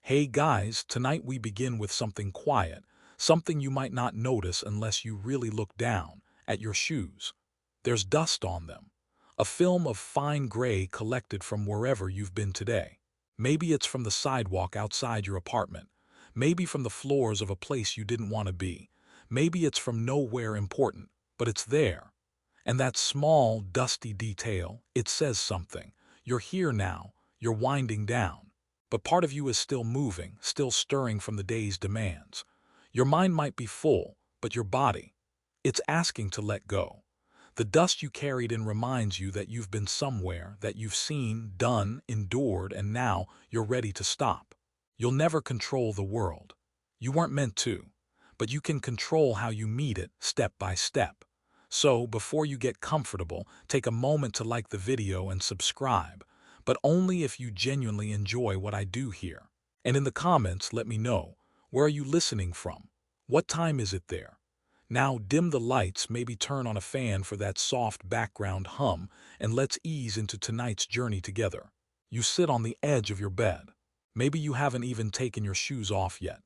Hey guys, tonight we begin with something quiet, something you might not notice unless you really look down at your shoes. There's dust on them, a film of fine gray collected from wherever you've been today. Maybe it's from the sidewalk outside your apartment, maybe from the floors of a place you didn't want to be, maybe it's from nowhere important, but it's there. And that small, dusty detail, it says something. You're here now, you're winding down. But part of you is still moving, still stirring from the day's demands. Your mind might be full, but your body, it's asking to let go. The dust you carried in reminds you that you've been somewhere, that you've seen, done, endured, and now you're ready to stop. You'll never control the world. You weren't meant to, but you can control how you meet it step by step. So, before you get comfortable, take a moment to like the video and subscribe, but only if you genuinely enjoy what I do here. And in the comments, let me know, where are you listening from? What time is it there? Now dim the lights, maybe turn on a fan for that soft background hum, and let's ease into tonight's journey together. You sit on the edge of your bed. Maybe you haven't even taken your shoes off yet.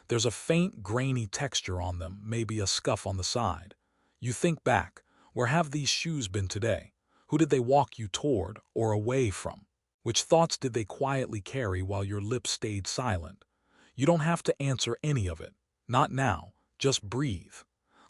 There's a faint, grainy texture on them, maybe a scuff on the side. You think back, where have these shoes been today? Who did they walk you toward or away from? Which thoughts did they quietly carry while your lips stayed silent? You don't have to answer any of it. Not now. Just breathe.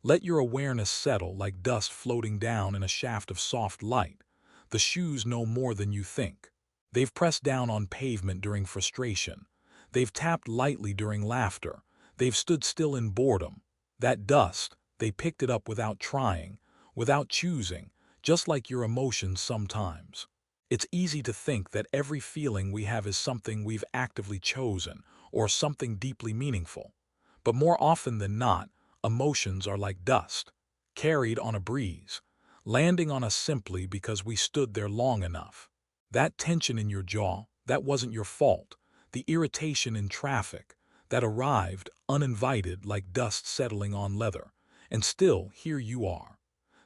Let your awareness settle like dust floating down in a shaft of soft light. The shoes know more than you think. They've pressed down on pavement during frustration. They've tapped lightly during laughter. They've stood still in boredom. That dust, they picked it up without trying, without choosing, just like your emotions sometimes. It's easy to think that every feeling we have is something we've actively chosen or something deeply meaningful. But more often than not, emotions are like dust, carried on a breeze, landing on us simply because we stood there long enough. That tension in your jaw, that wasn't your fault. The irritation in traffic, that arrived uninvited like dust settling on leather. And still, here you are.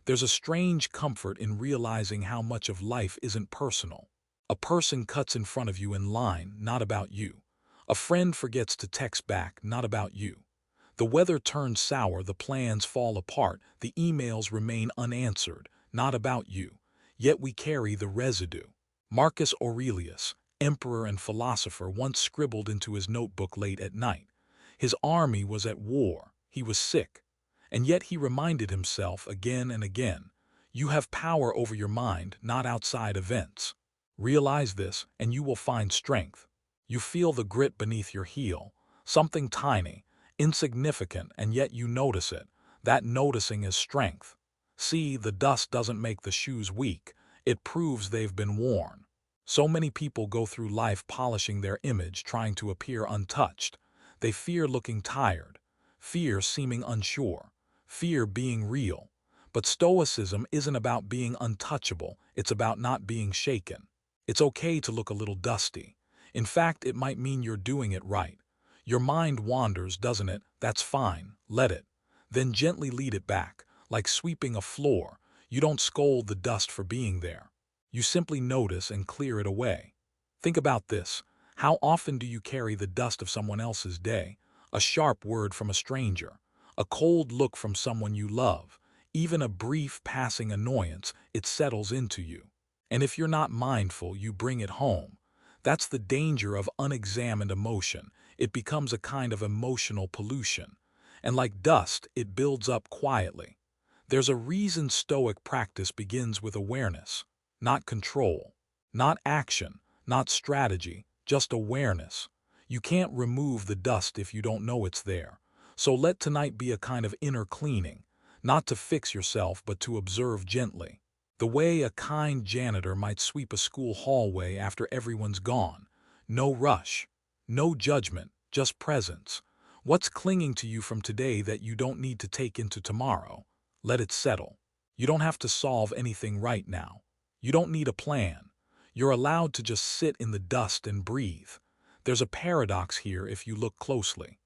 There's a strange comfort in realizing how much of life isn't personal. A person cuts in front of you in line, not about you. A friend forgets to text back, not about you. The weather turns sour, the plans fall apart, the emails remain unanswered, not about you. Yet we carry the residue. Marcus Aurelius, emperor and philosopher, once scribbled into his notebook late at night. His army was at war. He was sick. And yet he reminded himself again and again, you have power over your mind, not outside events. Realize this, and you will find strength. You feel the grit beneath your heel, something tiny, insignificant, and yet you notice it. That noticing is strength. See, the dust doesn't make the shoes weak. It proves they've been worn. So many people go through life polishing their image, trying to appear untouched. They fear looking tired, fear seeming unsure, fear being real. But Stoicism isn't about being untouchable, it's about not being shaken. It's okay to look a little dusty. In fact, it might mean you're doing it right. Your mind wanders, doesn't it? That's fine. Let it. Then gently lead it back, like sweeping a floor. You don't scold the dust for being there. You simply notice and clear it away. Think about this. How often do you carry the dust of someone else's day? A sharp word from a stranger, a cold look from someone you love, even a brief passing annoyance, it settles into you. And if you're not mindful, you bring it home. That's the danger of unexamined emotion. It becomes a kind of emotional pollution. And like dust, it builds up quietly. There's a reason Stoic practice begins with awareness, not control, not action, not strategy, just awareness. You can't remove the dust if you don't know it's there. So let tonight be a kind of inner cleaning, not to fix yourself but to observe gently. The way a kind janitor might sweep a school hallway after everyone's gone. No rush, no judgment, just presence. What's clinging to you from today that you don't need to take into tomorrow? Let it settle. You don't have to solve anything right now. You don't need a plan. You're allowed to just sit in the dust and breathe. There's a paradox here if you look closely.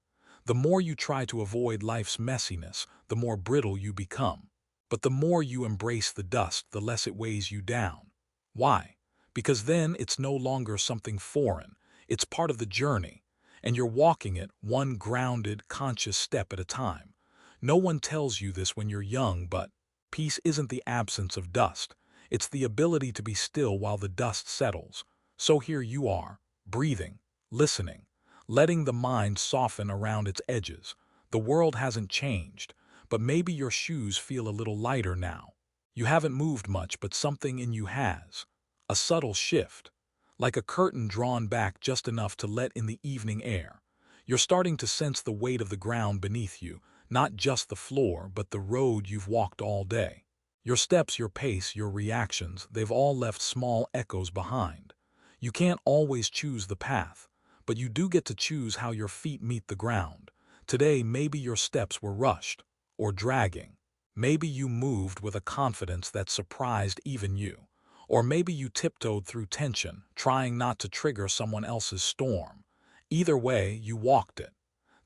The more you try to avoid life's messiness, the more brittle you become. But the more you embrace the dust, the less it weighs you down. Why? Because then it's no longer something foreign. It's part of the journey. and you're walking it one grounded, conscious step at a time. No one tells you this when you're young, but peace isn't the absence of dust. It's the ability to be still while the dust settles. So here you are, breathing, listening, letting the mind soften around its edges. The world hasn't changed, but maybe your shoes feel a little lighter now. You haven't moved much, but something in you has. A subtle shift, like a curtain drawn back just enough to let in the evening air. You're starting to sense the weight of the ground beneath you, not just the floor, but the road you've walked all day. Your steps, your pace, your reactions, they've all left small echoes behind. You can't always choose the path, but you do get to choose how your feet meet the ground. Today, maybe your steps were rushed or dragging. Maybe you moved with a confidence that surprised even you. Or maybe you tiptoed through tension, trying not to trigger someone else's storm. Either way, you walked it.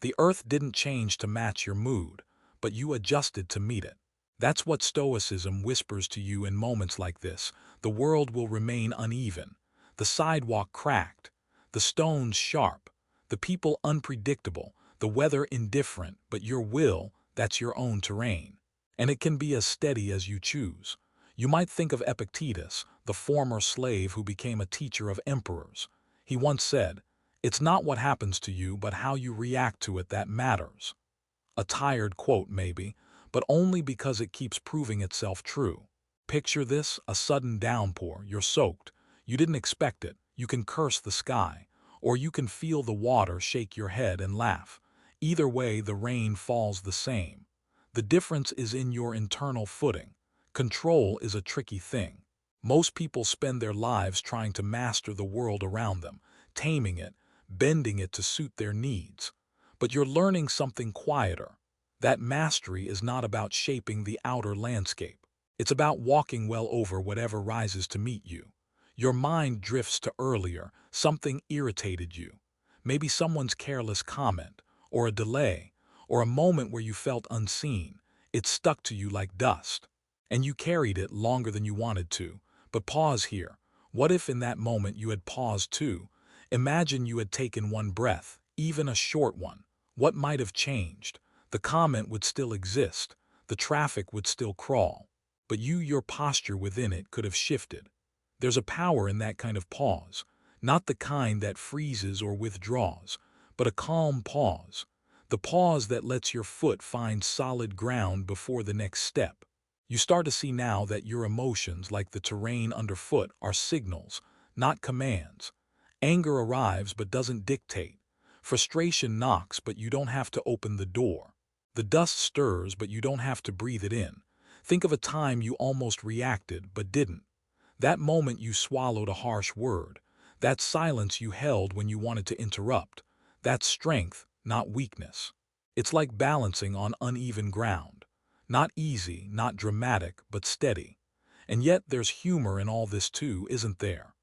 The earth didn't change to match your mood, but you adjusted to meet it. That's what Stoicism whispers to you in moments like this. The world will remain uneven, the sidewalk cracked, the stones sharp, the people unpredictable, the weather indifferent, but your will, that's your own terrain. And it can be as steady as you choose. You might think of Epictetus, the former slave who became a teacher of emperors. He once said, "It's not what happens to you, but how you react to it that matters." A tired quote, maybe, but only because it keeps proving itself true. Picture this, a sudden downpour, you're soaked. You didn't expect it. You can curse the sky, or you can feel the water shake your head and laugh. Either way, the rain falls the same. The difference is in your internal footing. Control is a tricky thing. Most people spend their lives trying to master the world around them, taming it, bending it to suit their needs. But you're learning something quieter. That mastery is not about shaping the outer landscape. It's about walking well over whatever rises to meet you. Your mind drifts to earlier, something irritated you. Maybe someone's careless comment, or a delay, or a moment where you felt unseen. It stuck to you like dust. And you carried it longer than you wanted to. But pause here. What if in that moment you had paused too? Imagine you had taken one breath, even a short one. What might have changed? The comment would still exist. The traffic would still crawl. But your posture within it could have shifted. There's a power in that kind of pause. Not the kind that freezes or withdraws, but a calm pause. The pause that lets your foot find solid ground before the next step. You start to see now that your emotions, like the terrain underfoot, are signals, not commands. Anger arrives but doesn't dictate. Frustration knocks, but you don't have to open the door. The dust stirs, but you don't have to breathe it in. Think of a time you almost reacted but didn't. That moment you swallowed a harsh word. That silence you held when you wanted to interrupt. That's strength, not weakness. It's like balancing on uneven ground. Not easy, not dramatic, but steady. And yet there's humor in all this too, isn't there?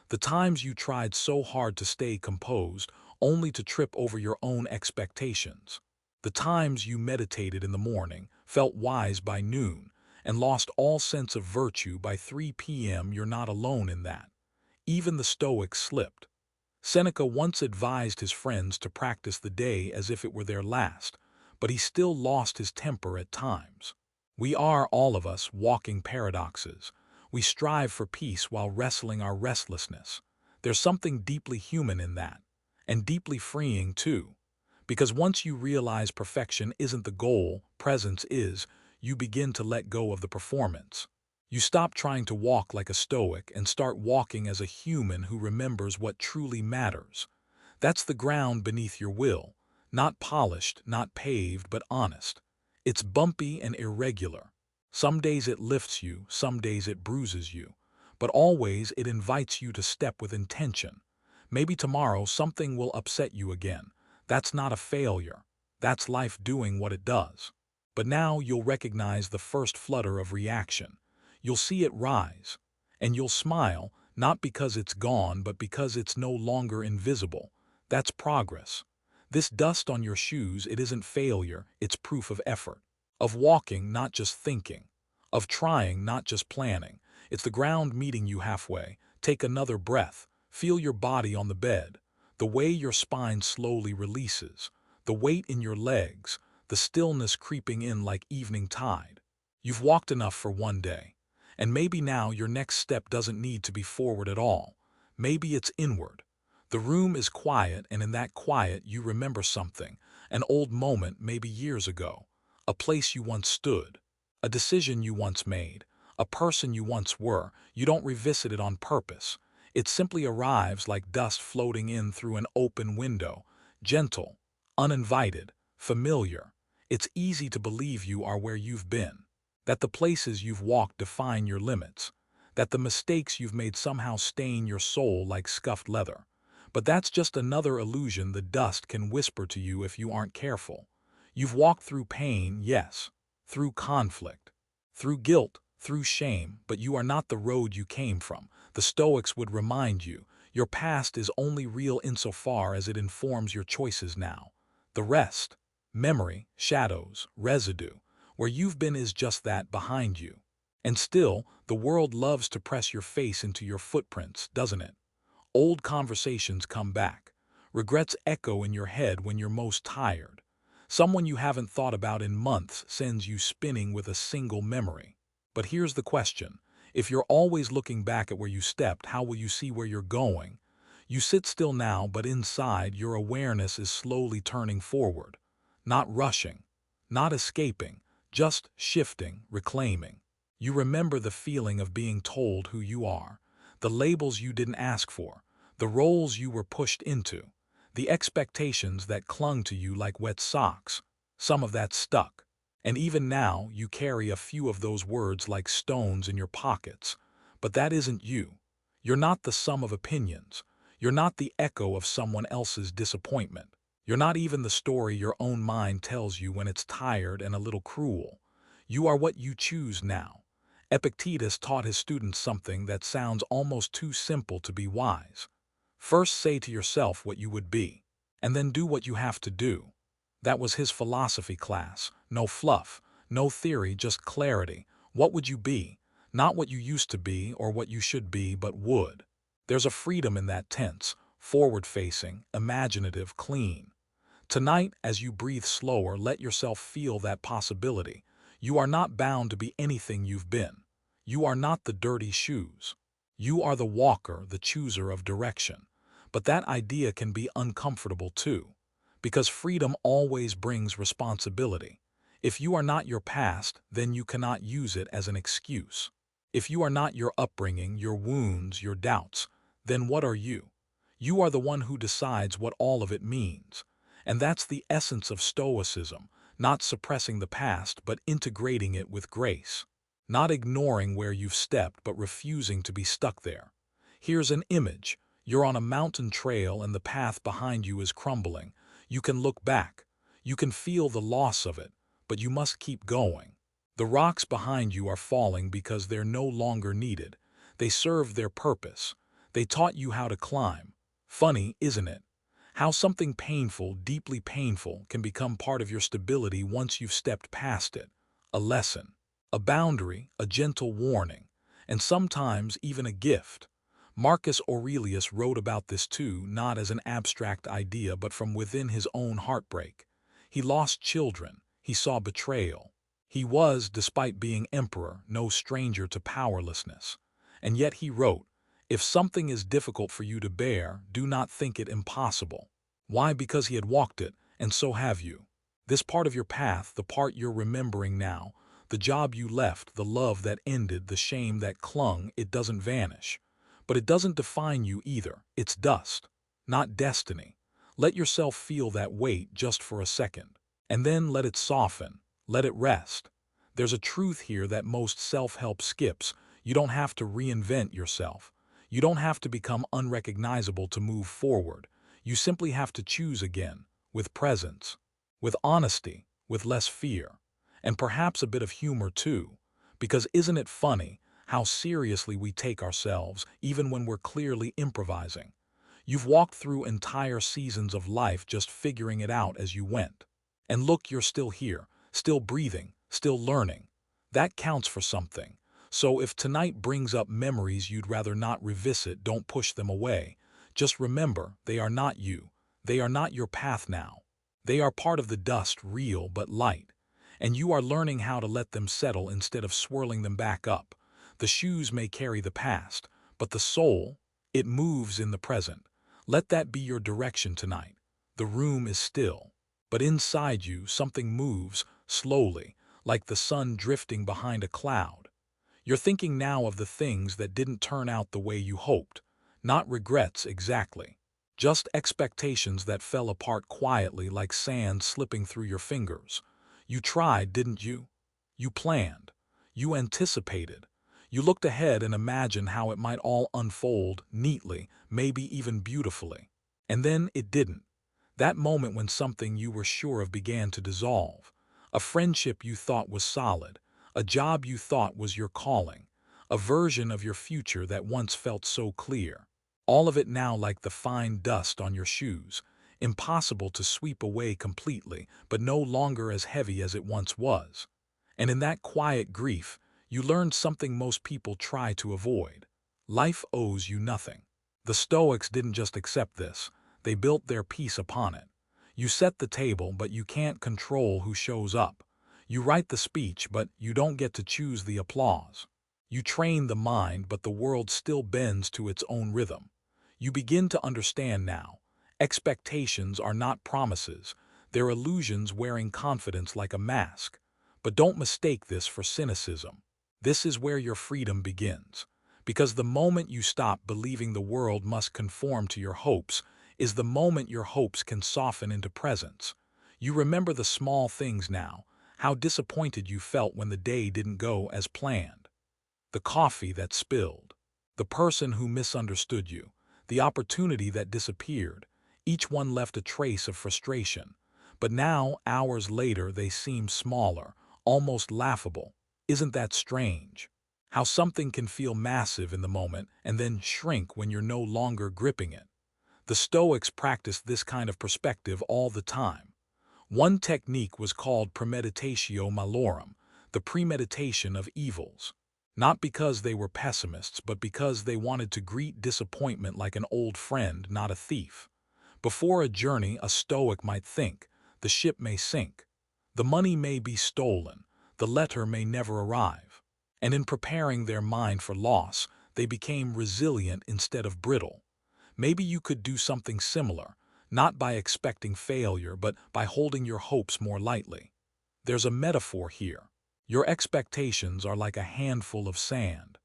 The times you tried so hard to stay composed, only to trip over your own expectations. The times you meditated in the morning, felt wise by noon, and lost all sense of virtue by 3 p.m. You're not alone in that. Even the Stoics slipped. Seneca once advised his friends to practice the day as if it were their last, but he still lost his temper at times. We are, all of us, walking paradoxes. We strive for peace while wrestling our restlessness. There's something deeply human in that, and deeply freeing too. Because once you realize perfection isn't the goal, presence is, you begin to let go of the performance. You stop trying to walk like a Stoic and start walking as a human who remembers what truly matters. That's the ground beneath your will. Not polished, not paved, but honest. It's bumpy and irregular. Some days it lifts you, some days it bruises you. But always it invites you to step with intention. Maybe tomorrow something will upset you again. That's not a failure. That's life doing what it does. But now you'll recognize the first flutter of reaction. You'll see it rise. And you'll smile, not because it's gone, but because it's no longer invisible. That's progress. This dust on your shoes, it isn't failure, it's proof of effort. Of walking, not just thinking. Of trying, not just planning. It's the ground meeting you halfway. Take another breath. Feel your body on the bed. The way your spine slowly releases, the weight in your legs, the stillness creeping in like evening tide. You've walked enough for one day, and maybe now your next step doesn't need to be forward at all. Maybe it's inward. The room is quiet, and in that quiet you remember something, an old moment maybe years ago, a place you once stood, a decision you once made, a person you once were. You don't revisit it on purpose. It simply arrives like dust floating in through an open window, gentle, uninvited, familiar. It's easy to believe you are where you've been, that the places you've walked define your limits, that the mistakes you've made somehow stain your soul like scuffed leather. But that's just another illusion the dust can whisper to you if you aren't careful. You've walked through pain, yes, through conflict, through guilt, through shame, but you are not the road you came from. The Stoics would remind you, your past is only real insofar as it informs your choices now. The rest, memory, shadows, residue, where you've been is just that, behind you. And still, the world loves to press your face into your footprints, doesn't it? Old conversations come back. Regrets echo in your head when you're most tired. Someone you haven't thought about in months sends you spinning with a single memory. But here's the question. If you're always looking back at where you stepped, how will you see where you're going? You sit still now, but inside, your awareness is slowly turning forward. Not rushing, not escaping, just shifting, reclaiming. You remember the feeling of being told who you are, the labels you didn't ask for, the roles you were pushed into, the expectations that clung to you like wet socks. Some of that stuck. And even now, you carry a few of those words like stones in your pockets. But that isn't you. You're not the sum of opinions. You're not the echo of someone else's disappointment. You're not even the story your own mind tells you when it's tired and a little cruel. You are what you choose now. Epictetus taught his students something that sounds almost too simple to be wise. First say to yourself what you would be, and then do what you have to do. That was his philosophy class. No fluff, no theory, just clarity. What would you be? Not what you used to be or what you should be, but would. There's a freedom in that tense, forward-facing, imaginative, clean. Tonight, as you breathe slower, let yourself feel that possibility. You are not bound to be anything you've been. You are not the dirty shoes. You are the walker, the chooser of direction. But that idea can be uncomfortable too, because freedom always brings responsibility. If you are not your past, then you cannot use it as an excuse. If you are not your upbringing, your wounds, your doubts, then what are you? You are the one who decides what all of it means. And that's the essence of Stoicism, not suppressing the past, but integrating it with grace. Not ignoring where you've stepped, but refusing to be stuck there. Here's an image. You're on a mountain trail and the path behind you is crumbling. You can look back. You can feel the loss of it, but you must keep going. The rocks behind you are falling because they're no longer needed. They served their purpose. They taught you how to climb. Funny, isn't it? How something painful, deeply painful, can become part of your stability once you've stepped past it. A lesson, a boundary, a gentle warning, and sometimes even a gift. Marcus Aurelius wrote about this too, not as an abstract idea, but from within his own heartbreak. He lost children. He saw betrayal. He was, despite being emperor, no stranger to powerlessness. And yet he wrote, "If something is difficult for you to bear, do not think it impossible." Why? Because he had walked it, and so have you. This part of your path, the part you're remembering now, the job you left, the love that ended, the shame that clung, it doesn't vanish. But it doesn't define you either. It's dust, not destiny. Let yourself feel that weight just for a second, and then let it soften, let it rest. There's a truth here that most self-help skips. You don't have to reinvent yourself. You don't have to become unrecognizable to move forward. You simply have to choose again, with presence, with honesty, with less fear, and perhaps a bit of humor too. Because isn't it funny how seriously we take ourselves, even when we're clearly improvising? You've walked through entire seasons of life just figuring it out as you went. And look, you're still here, still breathing, still learning. That counts for something. So if tonight brings up memories you'd rather not revisit, don't push them away. Just remember, they are not you. They are not your path now. They are part of the dust, real but light. And you are learning how to let them settle instead of swirling them back up. The shoes may carry the past, but the soul, it moves in the present. Let that be your direction tonight. The room is still, but inside you something moves, slowly, like the sun drifting behind a cloud. You're thinking now of the things that didn't turn out the way you hoped. Not regrets exactly. Just expectations that fell apart quietly like sand slipping through your fingers. You tried, didn't you? You planned. You anticipated. You looked ahead and imagined how it might all unfold neatly, maybe even beautifully. And then it didn't. That moment when something you were sure of began to dissolve. A friendship you thought was solid. A job you thought was your calling. A version of your future that once felt so clear. All of it now like the fine dust on your shoes, impossible to sweep away completely, but no longer as heavy as it once was. And in that quiet grief, you learned something most people try to avoid. Life owes you nothing. The Stoics didn't just accept this, they built their peace upon it. You set the table, but you can't control who shows up. You write the speech, but you don't get to choose the applause. You train the mind, but the world still bends to its own rhythm. You begin to understand now. Expectations are not promises. They're illusions wearing confidence like a mask. But don't mistake this for cynicism. This is where your freedom begins. Because the moment you stop believing the world must conform to your hopes is the moment your hopes can soften into presence. You remember the small things now, how disappointed you felt when the day didn't go as planned. The coffee that spilled. The person who misunderstood you. The opportunity that disappeared. Each one left a trace of frustration. But now, hours later, they seem smaller, almost laughable. Isn't that strange? How something can feel massive in the moment and then shrink when you're no longer gripping it. The Stoics practiced this kind of perspective all the time. One technique was called premeditatio malorum, the premeditation of evils. Not because they were pessimists, but because they wanted to greet disappointment like an old friend, not a thief. Before a journey, a Stoic might think, the ship may sink, the money may be stolen, the letter may never arrive. And in preparing their mind for loss, they became resilient instead of brittle. Maybe you could do something similar, not by expecting failure, but by holding your hopes more lightly. There's a metaphor here. Your expectations are like a handful of sand.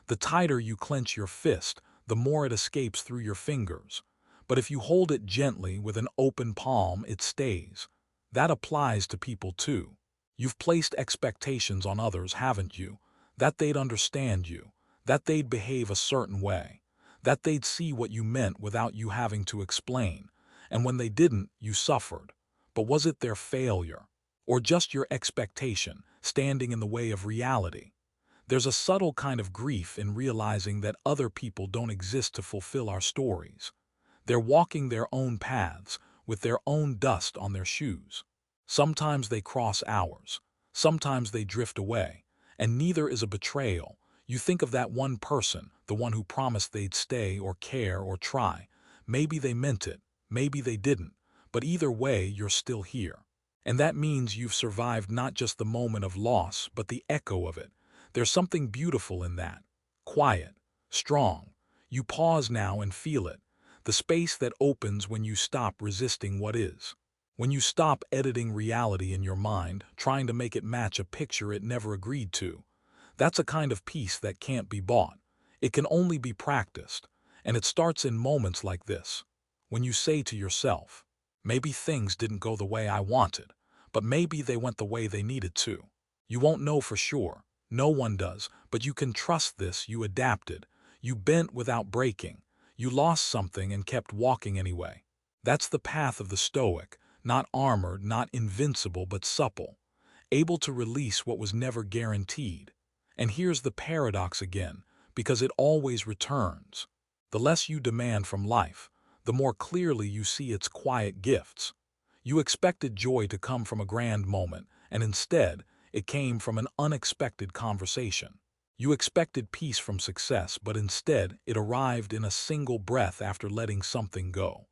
The tighter you clench your fist, the more it escapes through your fingers. But if you hold it gently with an open palm, it stays. That applies to people too. You've placed expectations on others, haven't you? That they'd understand you, that they'd behave a certain way, that they'd see what you meant without you having to explain. And when they didn't, you suffered. But was it their failure? Or just your expectation, standing in the way of reality? There's a subtle kind of grief in realizing that other people don't exist to fulfill our stories. They're walking their own paths, with their own dust on their shoes. Sometimes they cross ours, sometimes they drift away, and neither is a betrayal. You think of that one person, the one who promised they'd stay or care or try. Maybe they meant it, maybe they didn't, but either way, you're still here. And that means you've survived not just the moment of loss, but the echo of it. There's something beautiful in that. Quiet, strong. You pause now and feel it. The space that opens when you stop resisting what is. When you stop editing reality in your mind, trying to make it match a picture it never agreed to. That's a kind of peace that can't be bought. It can only be practiced. And it starts in moments like this. When you say to yourself, maybe things didn't go the way I wanted, but maybe they went the way they needed to. You won't know for sure. No one does, but you can trust this. You adapted. You bent without breaking. You lost something and kept walking anyway. That's the path of the Stoic, not armored, not invincible, but supple, able to release what was never guaranteed. And here's the paradox again, because it always returns. The less you demand from life, the more clearly you see its quiet gifts. You expected joy to come from a grand moment, and instead, it came from an unexpected conversation. You expected peace from success, but instead it arrived in a single breath after letting something go.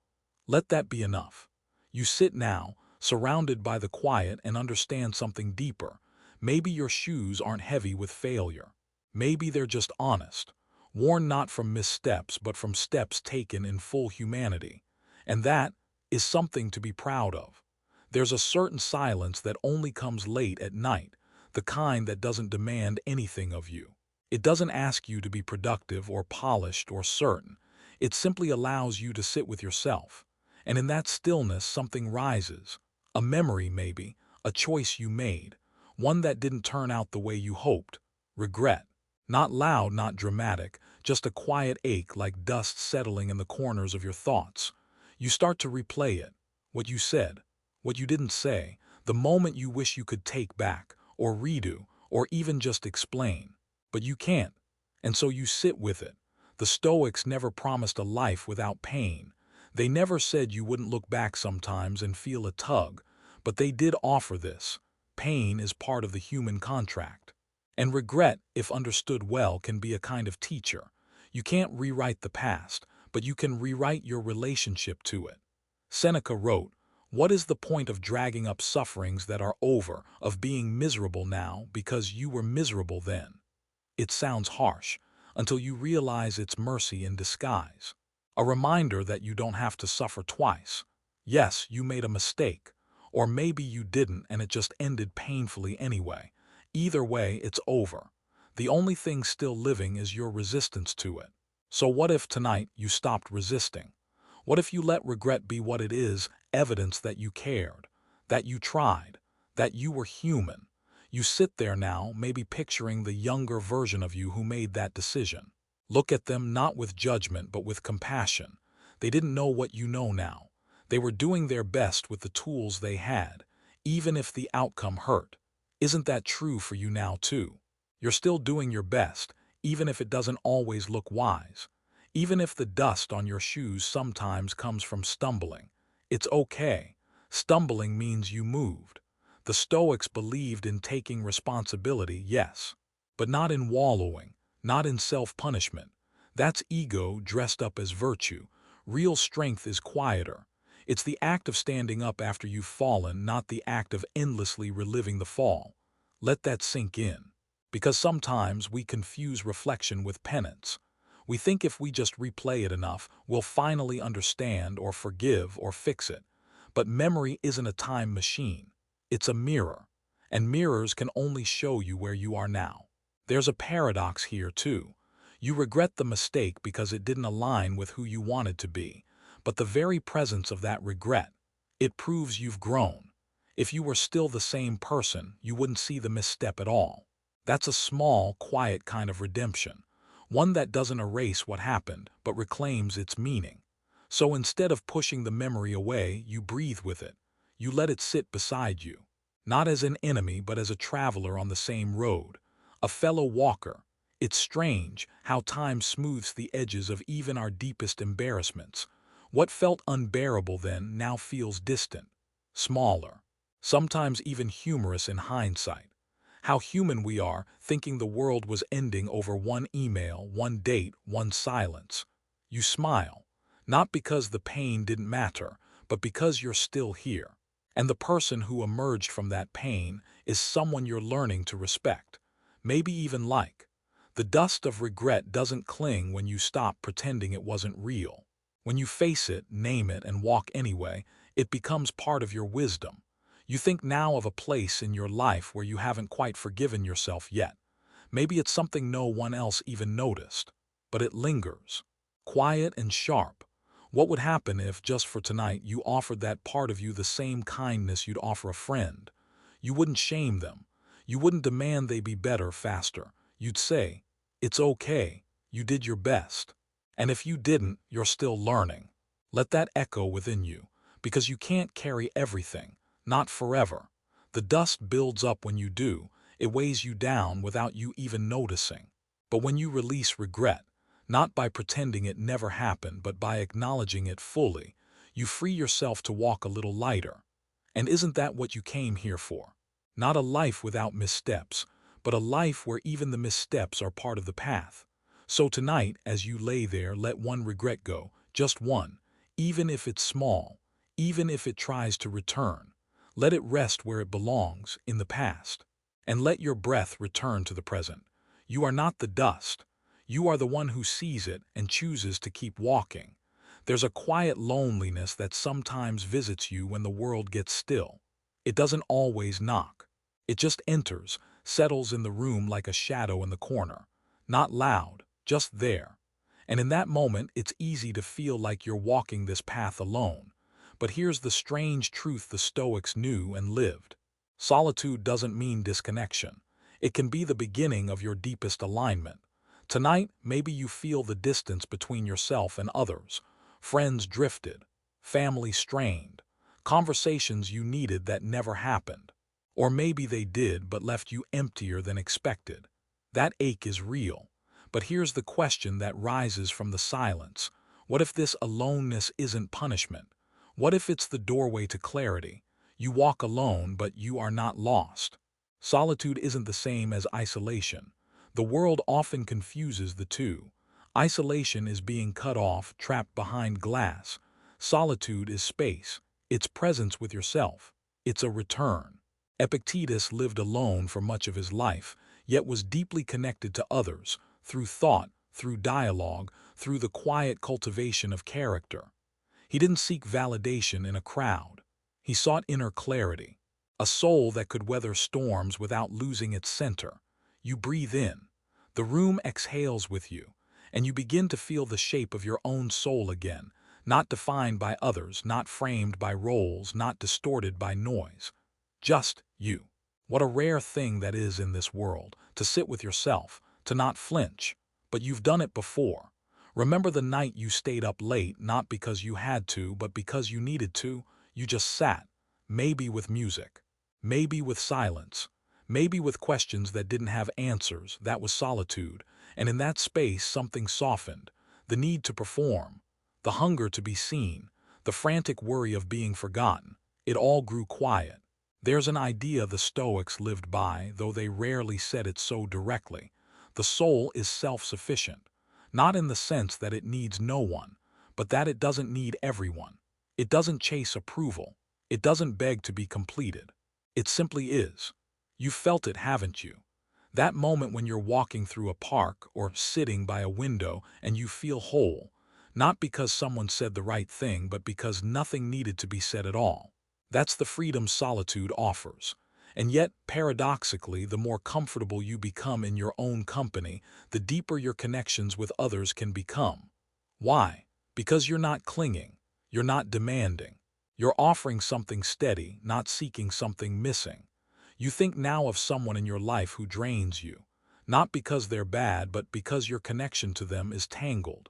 Let that be enough. You sit now, surrounded by the quiet, and understand something deeper. Maybe your shoes aren't heavy with failure. Maybe they're just honest, worn not from missteps but from steps taken in full humanity. And that is something to be proud of. There's a certain silence that only comes late at night, the kind that doesn't demand anything of you. It doesn't ask you to be productive or polished or certain. It simply allows you to sit with yourself. And in that stillness something rises. A memory maybe, a choice you made, one that didn't turn out the way you hoped. Regret. Not loud, not dramatic, just a quiet ache like dust settling in the corners of your thoughts. You start to replay it. What you said, what you didn't say, the moment you wish you could take back, or redo, or even just explain. But you can't, and so you sit with it. The Stoics never promised a life without pain. They never said you wouldn't look back sometimes and feel a tug, but they did offer this. Pain is part of the human contract. And regret, if understood well, can be a kind of teacher. You can't rewrite the past, but you can rewrite your relationship to it. Seneca wrote, "What is the point of dragging up sufferings that are over, of being miserable now because you were miserable then?" It sounds harsh, until you realize it's mercy in disguise. A reminder that you don't have to suffer twice. Yes, you made a mistake, or maybe you didn't and it just ended painfully anyway. Either way, it's over. The only thing still living is your resistance to it. So what if tonight you stopped resisting? What if you let regret be what it is, evidence that you cared, that you tried, that you were human? You sit there now, maybe picturing the younger version of you who made that decision. Look at them not with judgment but with compassion. They didn't know what you know now. They were doing their best with the tools they had, even if the outcome hurt. Isn't that true for you now too? You're still doing your best, even if it doesn't always look wise. Even if the dust on your shoes sometimes comes from stumbling. It's okay. Stumbling means you moved. The Stoics believed in taking responsibility, yes, but not in wallowing, not in self-punishment. That's ego dressed up as virtue. Real strength is quieter. It's the act of standing up after you've fallen, not the act of endlessly reliving the fall. Let that sink in. Because sometimes we confuse reflection with penance. We think if we just replay it enough, we'll finally understand or forgive or fix it. But memory isn't a time machine. It's a mirror. And mirrors can only show you where you are now. There's a paradox here too. You regret the mistake because it didn't align with who you wanted to be. But the very presence of that regret, it proves you've grown. If you were still the same person, you wouldn't see the misstep at all. That's a small, quiet kind of redemption. One that doesn't erase what happened, but reclaims its meaning. So instead of pushing the memory away, you breathe with it. You let it sit beside you. Not as an enemy, but as a traveler on the same road. A fellow walker. It's strange how time smooths the edges of even our deepest embarrassments. What felt unbearable then now feels distant, smaller, sometimes even humorous in hindsight. How human we are, thinking the world was ending over one email, one date, one silence. You smile, not because the pain didn't matter, but because you're still here. And the person who emerged from that pain is someone you're learning to respect, maybe even like. The dust of regret doesn't cling when you stop pretending it wasn't real. When you face it, name it, and walk anyway, it becomes part of your wisdom. You think now of a place in your life where you haven't quite forgiven yourself yet. Maybe it's something no one else even noticed, but it lingers, quiet and sharp. What would happen if, just for tonight, you offered that part of you the same kindness you'd offer a friend? You wouldn't shame them. You wouldn't demand they be better, faster. You'd say, "It's okay. You did your best." And if you didn't, you're still learning. Let that echo within you, because you can't carry everything, not forever. The dust builds up when you do. It weighs you down without you even noticing. But when you release regret, not by pretending it never happened, but by acknowledging it fully, you free yourself to walk a little lighter. And isn't that what you came here for? Not a life without missteps, but a life where even the missteps are part of the path. So tonight, as you lay there, let one regret go, just one, even if it's small, even if it tries to return. Let it rest where it belongs, in the past. And let your breath return to the present. You are not the dust. You are the one who sees it and chooses to keep walking. There's a quiet loneliness that sometimes visits you when the world gets still. It doesn't always knock. It just enters, settles in the room like a shadow in the corner. Not loud, just there. And in that moment, it's easy to feel like you're walking this path alone. But here's the strange truth the Stoics knew and lived. Solitude doesn't mean disconnection. It can be the beginning of your deepest alignment. Tonight, maybe you feel the distance between yourself and others. Friends drifted, family strained, conversations you needed that never happened. Or maybe they did but left you emptier than expected. That ache is real. But here's the question that rises from the silence. What if this aloneness isn't punishment? What if it's the doorway to clarity? You walk alone, but you are not lost. Solitude isn't the same as isolation. The world often confuses the two. Isolation is being cut off, trapped behind glass. Solitude is space. It's presence with yourself. It's a return. Epictetus lived alone for much of his life, yet was deeply connected to others, through thought, through dialogue, through the quiet cultivation of character. He didn't seek validation in a crowd. He sought inner clarity, a soul that could weather storms without losing its center. You breathe in. The room exhales with you, and you begin to feel the shape of your own soul again, not defined by others, not framed by roles, not distorted by noise. Just you. What a rare thing that is in this world, to sit with yourself, to not flinch. But you've done it before. Remember the night you stayed up late, not because you had to, but because you needed to? You just sat, maybe with music, maybe with silence, maybe with questions that didn't have answers. That was solitude. And in that space, something softened. The need to perform, the hunger to be seen, the frantic worry of being forgotten. It all grew quiet. There's an idea the Stoics lived by, though they rarely said it so directly. The soul is self-sufficient, not in the sense that it needs no one, but that it doesn't need everyone. It doesn't chase approval. It doesn't beg to be completed. It simply is. You've felt it, haven't you? That moment when you're walking through a park or sitting by a window and you feel whole, not because someone said the right thing, but because nothing needed to be said at all. That's the freedom solitude offers. And yet, paradoxically, the more comfortable you become in your own company, the deeper your connections with others can become. Why? Because you're not clinging. You're not demanding. You're offering something steady, not seeking something missing. You think now of someone in your life who drains you, not because they're bad, but because your connection to them is tangled,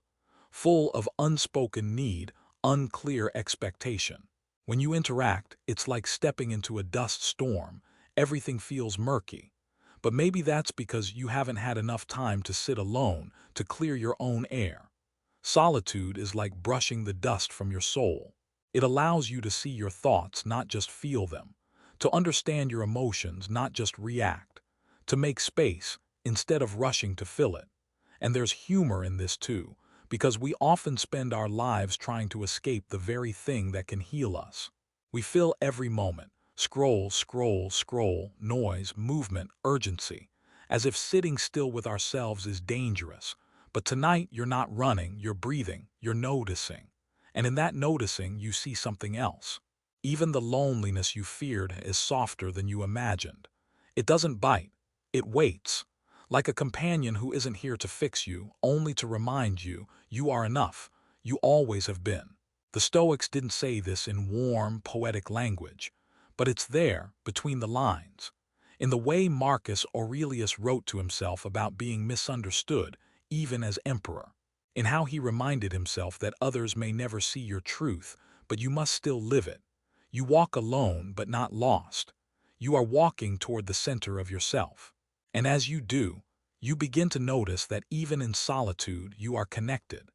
full of unspoken need, unclear expectation. When you interact, it's like stepping into a dust storm. Everything feels murky. But maybe that's because you haven't had enough time to sit alone, to clear your own air. Solitude is like brushing the dust from your soul. It allows you to see your thoughts, not just feel them, to understand your emotions, not just react, to make space instead of rushing to fill it. And there's humor in this too, because we often spend our lives trying to escape the very thing that can heal us. We fill every moment, scroll, scroll, scroll, noise, movement, urgency, as if sitting still with ourselves is dangerous. But tonight you're not running, you're breathing, you're noticing. And in that noticing, you see something else. Even the loneliness you feared is softer than you imagined. It doesn't bite, it waits. Like a companion who isn't here to fix you, only to remind you, you are enough, you always have been. The Stoics didn't say this in warm, poetic language, but it's there, between the lines. In the way Marcus Aurelius wrote to himself about being misunderstood, even as emperor. In how he reminded himself that others may never see your truth, but you must still live it. You walk alone, but not lost. You are walking toward the center of yourself. And as you do, you begin to notice that even in solitude you are connected.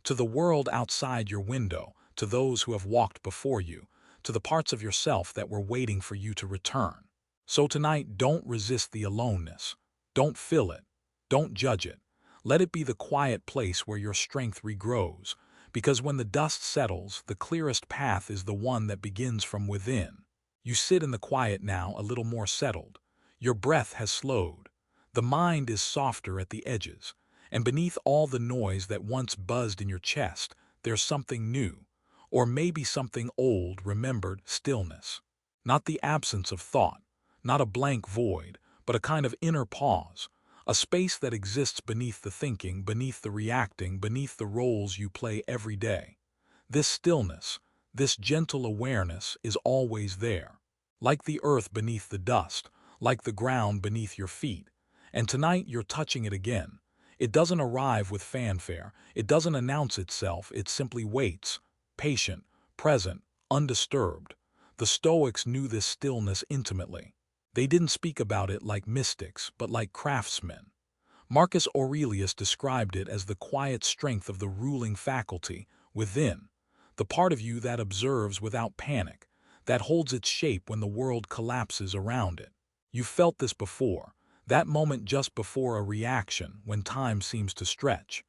To the world outside your window, to those who have walked before you, to the parts of yourself that were waiting for you to return. So tonight, don't resist the aloneness. Don't fill it. Don't judge it. Let it be the quiet place where your strength regrows, because when the dust settles, the clearest path is the one that begins from within. You sit in the quiet now a little more settled. Your breath has slowed. The mind is softer at the edges, and beneath all the noise that once buzzed in your chest, there's something new, or maybe something old, remembered stillness. Not the absence of thought, not a blank void, but a kind of inner pause, a space that exists beneath the thinking, beneath the reacting, beneath the roles you play every day. This stillness, this gentle awareness is always there, like the earth beneath the dust, like the ground beneath your feet. And tonight you're touching it again. It doesn't arrive with fanfare, it doesn't announce itself, it simply waits, patient, present, undisturbed. The Stoics knew this stillness intimately. They didn't speak about it like mystics, but like craftsmen. Marcus Aurelius described it as the quiet strength of the ruling faculty within, the part of you that observes without panic, that holds its shape when the world collapses around it. You've felt this before, that moment just before a reaction when time seems to stretch,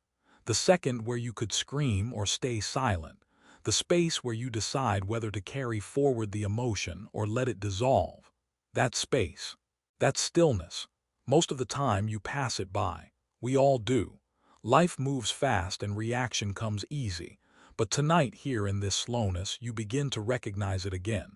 the second where you could scream or stay silent, the space where you decide whether to carry forward the emotion or let it dissolve. That space, that stillness, most of the time you pass it by. We all do. Life moves fast and reaction comes easy. But tonight here in this slowness, you begin to recognize it again.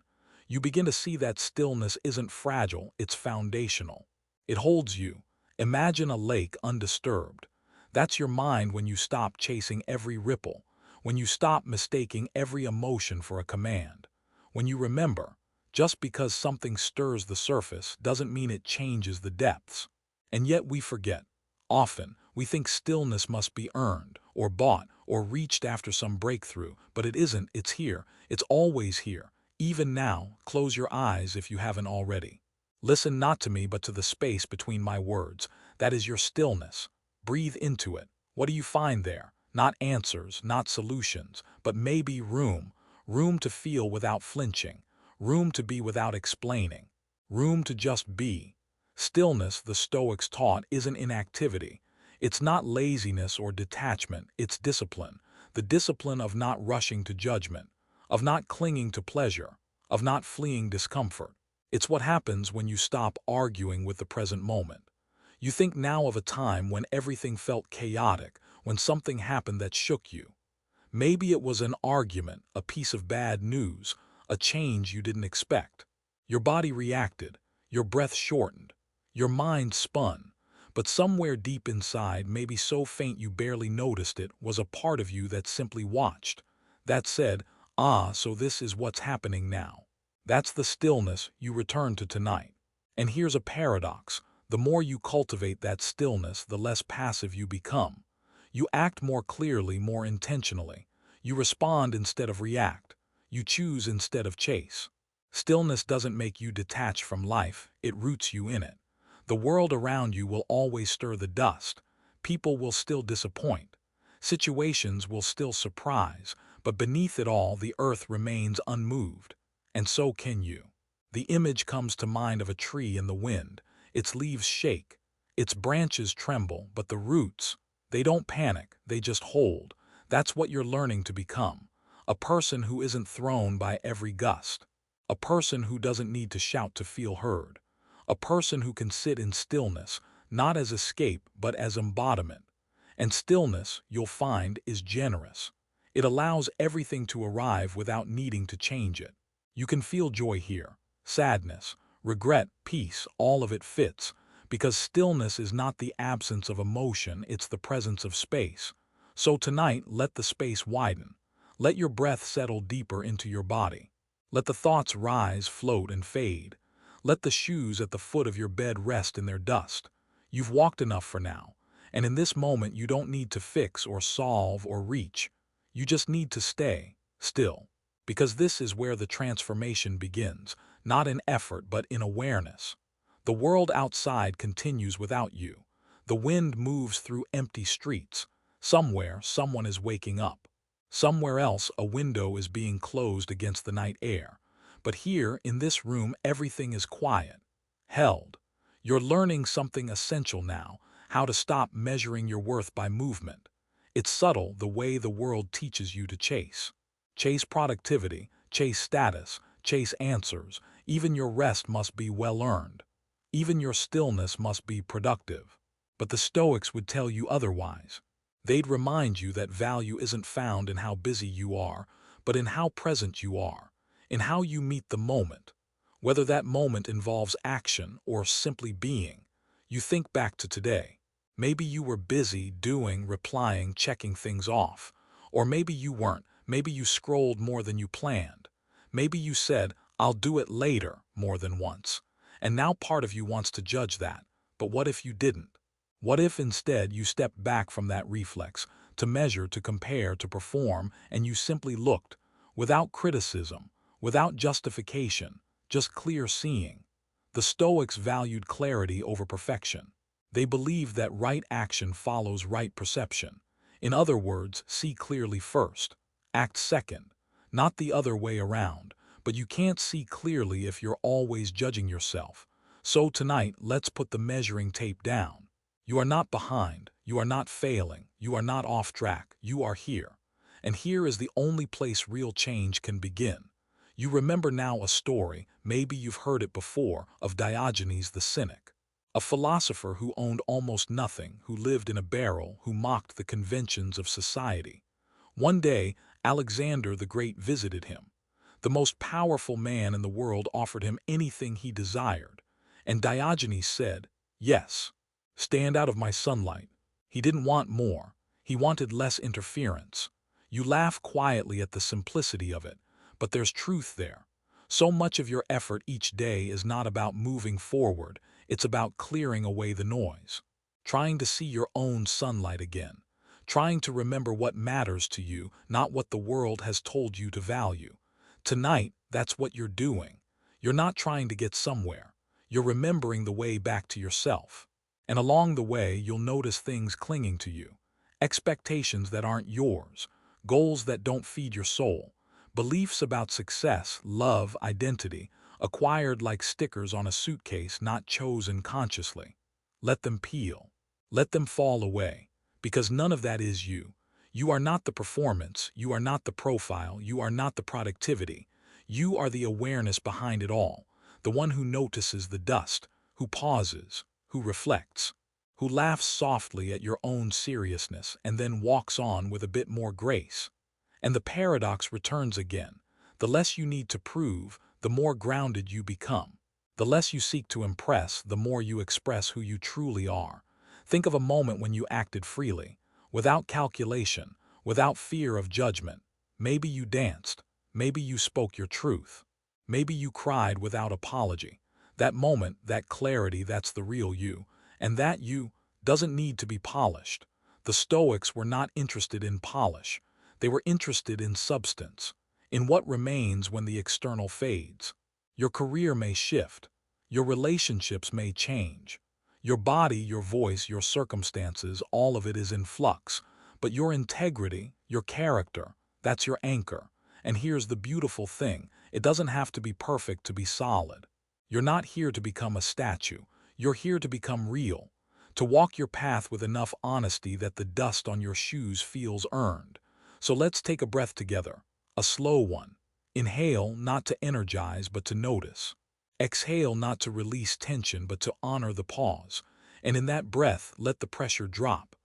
You begin to see that stillness isn't fragile, it's foundational. It holds you. Imagine a lake undisturbed. That's your mind when you stop chasing every ripple, when you stop mistaking every emotion for a command, when you remember, just because something stirs the surface doesn't mean it changes the depths. And yet we forget. Often, we think stillness must be earned, or bought, or reached after some breakthrough, but it isn't, it's here, it's always here. Even now, close your eyes if you haven't already. Listen not to me but to the space between my words. That is your stillness. Breathe into it. What do you find there? Not answers, not solutions, but maybe room. Room to feel without flinching. Room to be without explaining. Room to just be. Stillness, the Stoics taught, isn't inactivity. It's not laziness or detachment, it's discipline. The discipline of not rushing to judgment, of not clinging to pleasure, of not fleeing discomfort. It's what happens when you stop arguing with the present moment. You think now of a time when everything felt chaotic, when something happened that shook you. Maybe it was an argument, a piece of bad news, a change you didn't expect. Your body reacted, your breath shortened, your mind spun, but somewhere deep inside, maybe so faint you barely noticed it, was a part of you that simply watched. That said, ah, so this is what's happening now. That's the stillness you return to tonight. And here's a paradox. The more you cultivate that stillness, the less passive you become. You act more clearly, more intentionally. You respond instead of react. You choose instead of chase. Stillness doesn't make you detach from life, it roots you in it. The world around you will always stir the dust. People will still disappoint. Situations will still surprise, but beneath it all, the earth remains unmoved. And so can you. The image comes to mind of a tree in the wind. Its leaves shake, its branches tremble, but the roots, they don't panic, they just hold. That's what you're learning to become. A person who isn't thrown by every gust. A person who doesn't need to shout to feel heard. A person who can sit in stillness, not as escape, but as embodiment. And stillness, you'll find, is generous. It allows everything to arrive without needing to change it. You can feel joy here, sadness, regret, peace, all of it fits, because stillness is not the absence of emotion, it's the presence of space. So tonight, let the space widen. Let your breath settle deeper into your body. Let the thoughts rise, float, and fade. Let the shoes at the foot of your bed rest in their dust. You've walked enough for now, and in this moment you don't need to fix or solve or reach. You just need to stay still, because this is where the transformation begins, not in effort but in awareness. The world outside continues without you. The wind moves through empty streets. Somewhere, someone is waking up. Somewhere else, a window is being closed against the night air. But here, in this room, everything is quiet, held. You're learning something essential now, how to stop measuring your worth by movement. It's subtle the way the world teaches you to chase. Chase productivity, chase status, chase answers. Even your rest must be well-earned. Even your stillness must be productive. But the Stoics would tell you otherwise. They'd remind you that value isn't found in how busy you are, but in how present you are, in how you meet the moment. Whether that moment involves action or simply being, you think back to today. Maybe you were busy doing, replying, checking things off. Or maybe you weren't. Maybe you scrolled more than you planned. Maybe you said, "I'll do it later," more than once. And now part of you wants to judge that. But what if you didn't? What if instead you stepped back from that reflex, to measure, to compare, to perform, and you simply looked, without criticism, without justification, just clear seeing? The Stoics valued clarity over perfection. They believed that right action follows right perception. In other words, see clearly first, act second, not the other way around. But you can't see clearly if you're always judging yourself. So tonight, let's put the measuring tape down. You are not behind, you are not failing, you are not off track, you are here. And here is the only place real change can begin. You remember now a story, maybe you've heard it before, of Diogenes the cynic. A philosopher who owned almost nothing, who lived in a barrel, who mocked the conventions of society. One day, Alexander the Great visited him. The most powerful man in the world offered him anything he desired. And Diogenes said, "Yes, stand out of my sunlight." He didn't want more. He wanted less interference. You laugh quietly at the simplicity of it, but there's truth there. So much of your effort each day is not about moving forward, it's about clearing away the noise. Trying to see your own sunlight again. Trying to remember what matters to you, not what the world has told you to value. Tonight, that's what you're doing. You're not trying to get somewhere. You're remembering the way back to yourself. And along the way, you'll notice things clinging to you. Expectations that aren't yours. Goals that don't feed your soul. Beliefs about success, love, identity, acquired like stickers on a suitcase, not chosen consciously. Let them peel. Let them fall away. Because none of that is you. You are not the performance, you are not the profile, you are not the productivity. You are the awareness behind it all, the one who notices the dust, who pauses, who reflects, who laughs softly at your own seriousness and then walks on with a bit more grace. And the paradox returns again. The less you need to prove, the more grounded you become. The less you seek to impress, the more you express who you truly are. Think of a moment when you acted freely. Without calculation, without fear of judgment. Maybe you danced. Maybe you spoke your truth. Maybe you cried without apology. That moment, that clarity, that's the real you. And that you doesn't need to be polished. The Stoics were not interested in polish. They were interested in substance, in what remains when the external fades. Your career may shift. Your relationships may change. Your body, your voice, your circumstances, all of it is in flux. But your integrity, your character, that's your anchor. And here's the beautiful thing. It doesn't have to be perfect to be solid. You're not here to become a statue. You're here to become real. To walk your path with enough honesty that the dust on your shoes feels earned. So let's take a breath together. A slow one. Inhale, not to energize, but to notice. Exhale, not to release tension, but to honor the pause. And in that breath, let the pressure drop.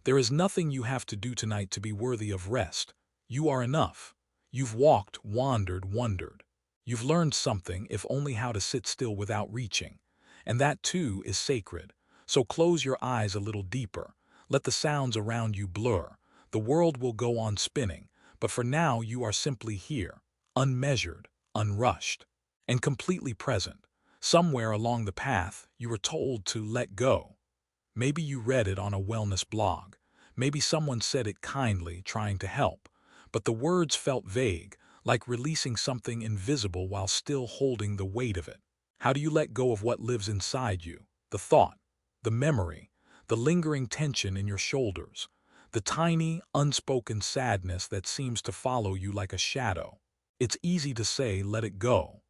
There is nothing you have to do tonight to be worthy of rest. You are enough. You've walked, wandered, wondered. You've learned something, if only how to sit still without reaching. And that too is sacred. So close your eyes a little deeper. Let the sounds around you blur. The world will go on spinning, but for now you are simply here, unmeasured, unrushed, and completely present. Somewhere along the path, you were told to let go. Maybe you read it on a wellness blog. Maybe someone said it kindly, trying to help. But the words felt vague, like releasing something invisible while still holding the weight of it. How do you let go of what lives inside you? The thought, the memory, the lingering tension in your shoulders, the tiny, unspoken sadness that seems to follow you like a shadow. It's easy to say, let it go.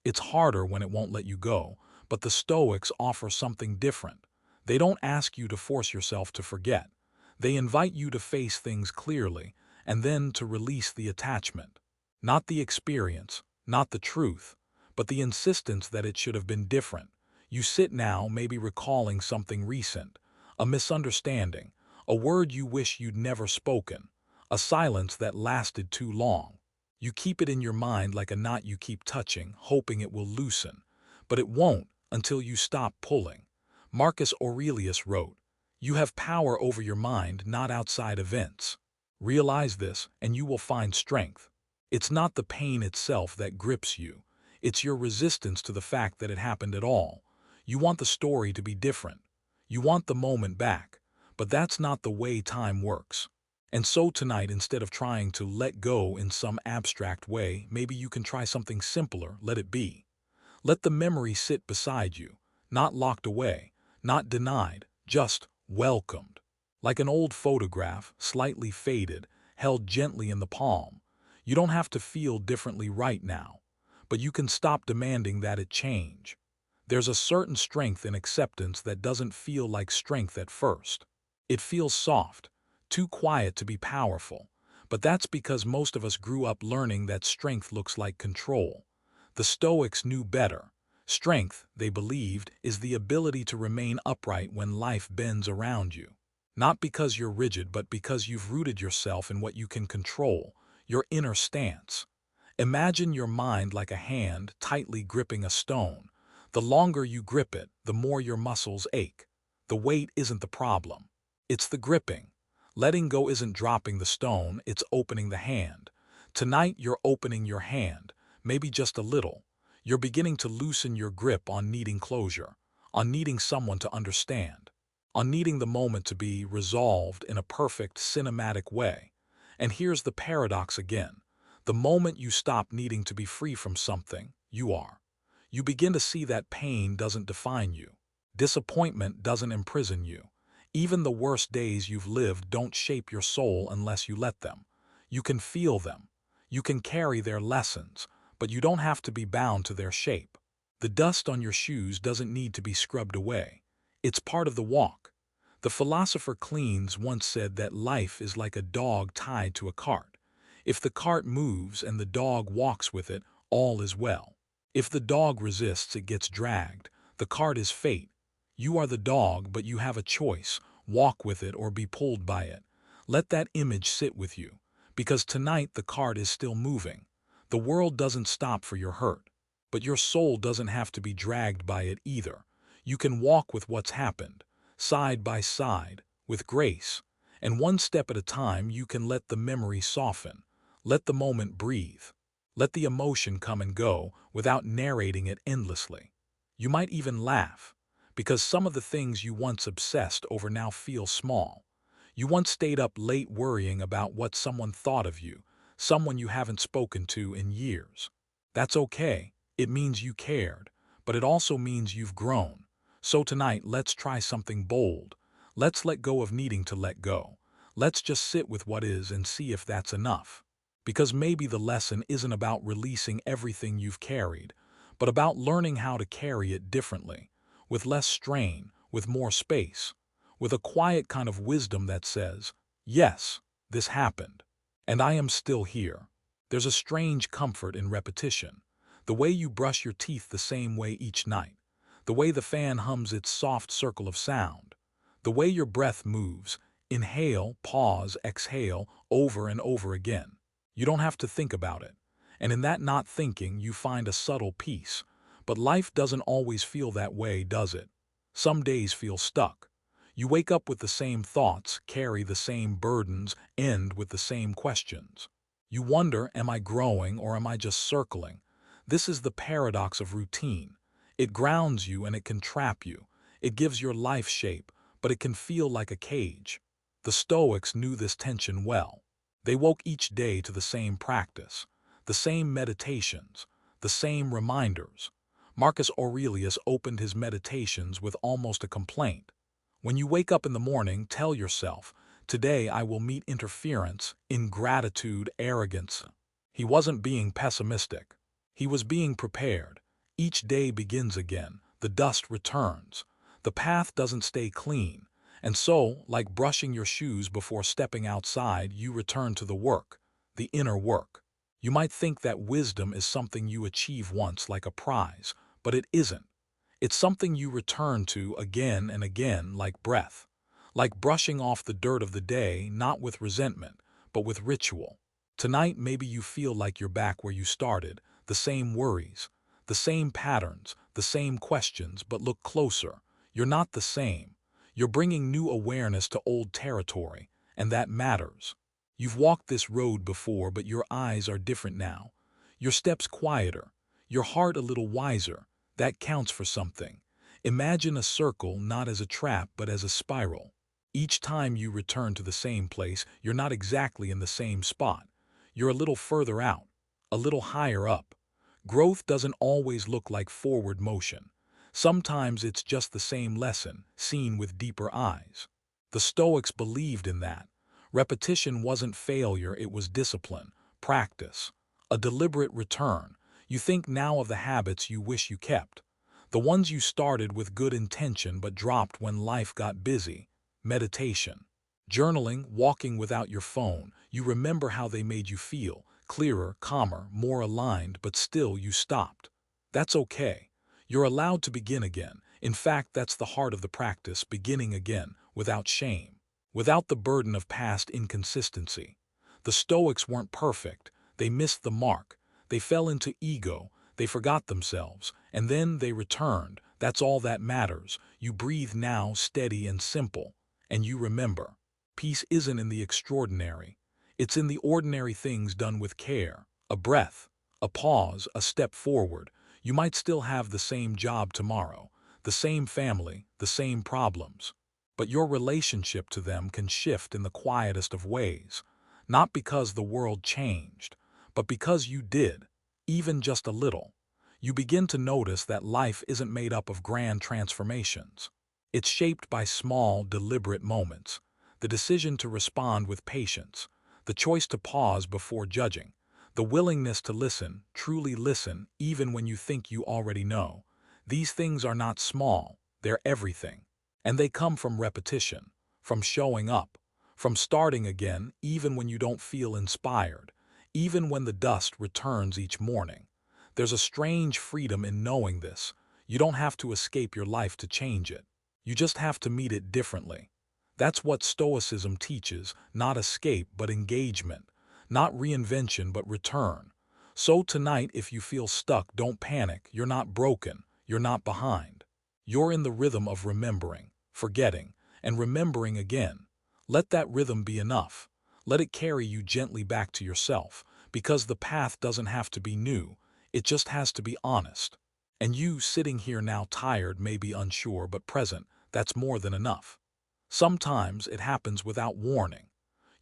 It's harder when it won't let you go, But the Stoics offer something different. They don't ask you to force yourself to forget. They invite you to face things clearly and then to release the attachment. Not the experience, not the truth, but the insistence that it should have been different. You sit now, maybe recalling something recent, a misunderstanding, a word you wish you'd never spoken, a silence that lasted too long. You keep it in your mind like a knot you keep touching, hoping it will loosen. But it won't until you stop pulling. Marcus Aurelius wrote, "You have power over your mind, not outside events." Realize this, and you will find strength. It's not the pain itself that grips you. It's your resistance to the fact that it happened at all. You want the story to be different. You want the moment back. But that's not the way time works. And so tonight, instead of trying to let go in some abstract way, maybe you can try something simpler. Let it be. Let the memory sit beside you, not locked away, not denied, just welcomed. Like an old photograph, slightly faded, held gently in the palm. You don't have to feel differently right now, but you can stop demanding that it change. There's a certain strength in acceptance that doesn't feel like strength at first. It feels soft, too quiet to be powerful, but that's because most of us grew up learning that strength looks like control. The Stoics knew better. Strength, they believed, is the ability to remain upright when life bends around you. Not because you're rigid, but because you've rooted yourself in what you can control, your inner stance. Imagine your mind like a hand tightly gripping a stone. The longer you grip it, the more your muscles ache. The weight isn't the problem. It's the gripping. Letting go isn't dropping the stone, it's opening the hand. Tonight you're opening your hand, maybe just a little. You're beginning to loosen your grip on needing closure, on needing someone to understand, on needing the moment to be resolved in a perfect cinematic way. And here's the paradox again. The moment you stop needing to be free from something, you are. You begin to see that pain doesn't define you. Disappointment doesn't imprison you. Even the worst days you've lived don't shape your soul unless you let them. You can feel them. You can carry their lessons, but you don't have to be bound to their shape. The dust on your shoes doesn't need to be scrubbed away. It's part of the walk. The philosopher Cleans once said that life is like a dog tied to a cart. If the cart moves and the dog walks with it, all is well. If the dog resists, it gets dragged. The cart is fate. You are the dog, but you have a choice. Walk with it or be pulled by it. Let that image sit with you, because tonight the cart is still moving. The world doesn't stop for your hurt, but your soul doesn't have to be dragged by it either. You can walk with what's happened, side by side, with grace. And one step at a time, you can let the memory soften. Let the moment breathe. Let the emotion come and go without narrating it endlessly. You might even laugh, because some of the things you once obsessed over now feel small. You once stayed up late worrying about what someone thought of you, someone you haven't spoken to in years. That's okay. It means you cared, but it also means you've grown. So tonight, let's try something bold. Let's let go of needing to let go. Let's just sit with what is and see if that's enough. Because maybe the lesson isn't about releasing everything you've carried, but about learning how to carry it differently, with less strain, with more space, with a quiet kind of wisdom that says, yes, this happened, and I am still here. There's a strange comfort in repetition. The way you brush your teeth the same way each night, the way the fan hums its soft circle of sound, the way your breath moves, inhale, pause, exhale, over and over again. You don't have to think about it. And in that not thinking, you find a subtle peace. But life doesn't always feel that way, does it? Some days feel stuck. You wake up with the same thoughts, carry the same burdens, end with the same questions. You wonder, am I growing or am I just circling? This is the paradox of routine. It grounds you and it can trap you. It gives your life shape, but it can feel like a cage. The Stoics knew this tension well. They woke each day to the same practice, the same meditations, the same reminders. Marcus Aurelius opened his meditations with almost a complaint. When you wake up in the morning, tell yourself, today I will meet interference, ingratitude, arrogance. He wasn't being pessimistic. He was being prepared. Each day begins again. the dust returns. The path doesn't stay clean. And so, like brushing your shoes before stepping outside, you return to the work, the inner work. You might think that wisdom is something you achieve once like a prize, but it isn't. It's something you return to again and again like breath. Like brushing off the dirt of the day, not with resentment, but with ritual. Tonight, maybe you feel like you're back where you started, the same worries, the same patterns, the same questions, but look closer. You're not the same. You're bringing new awareness to old territory, and that matters. You've walked this road before, but your eyes are different now. Your steps quieter, your heart a little wiser. That counts for something. Imagine a circle not as a trap, but as a spiral. Each time you return to the same place, you're not exactly in the same spot. You're a little further out, a little higher up. Growth doesn't always look like forward motion. Sometimes it's just the same lesson, seen with deeper eyes. The Stoics believed in that. Repetition wasn't failure, it was discipline, practice, a deliberate return. You think now of the habits you wish you kept, the ones you started with good intention but dropped when life got busy. Meditation, journaling, walking without your phone. You remember how they made you feel, clearer, calmer, more aligned, but still you stopped. That's okay. You're allowed to begin again. In fact, that's the heart of the practice, beginning again, without shame, without the burden of past inconsistency. The Stoics weren't perfect. They missed the mark. They fell into ego. They forgot themselves. And then they returned. That's all that matters. You breathe now, steady and simple. And you remember, peace isn't in the extraordinary. It's in the ordinary things done with care. A breath, a pause, a step forward. You might still have the same job tomorrow, the same family, the same problems. But your relationship to them can shift in the quietest of ways. Not because the world changed, but because you did, even just a little. You begin to notice that life isn't made up of grand transformations. It's shaped by small, deliberate moments. The decision to respond with patience, the choice to pause before judging, the willingness to listen, truly listen, even when you think you already know. These things are not small, they're everything. And they come from repetition, from showing up, from starting again even when you don't feel inspired, even when the dust returns each morning. There's a strange freedom in knowing this. You don't have to escape your life to change it. You just have to meet it differently. That's what Stoicism teaches, not escape but engagement, not reinvention but return. So tonight, if you feel stuck, don't panic. You're not broken. You're not behind. You're in the rhythm of remembering, forgetting, and remembering again. Let that rhythm be enough. Let it carry you gently back to yourself, because the path doesn't have to be new. It just has to be honest. And you, sitting here now tired, maybe unsure, but present, that's more than enough. Sometimes it happens without warning.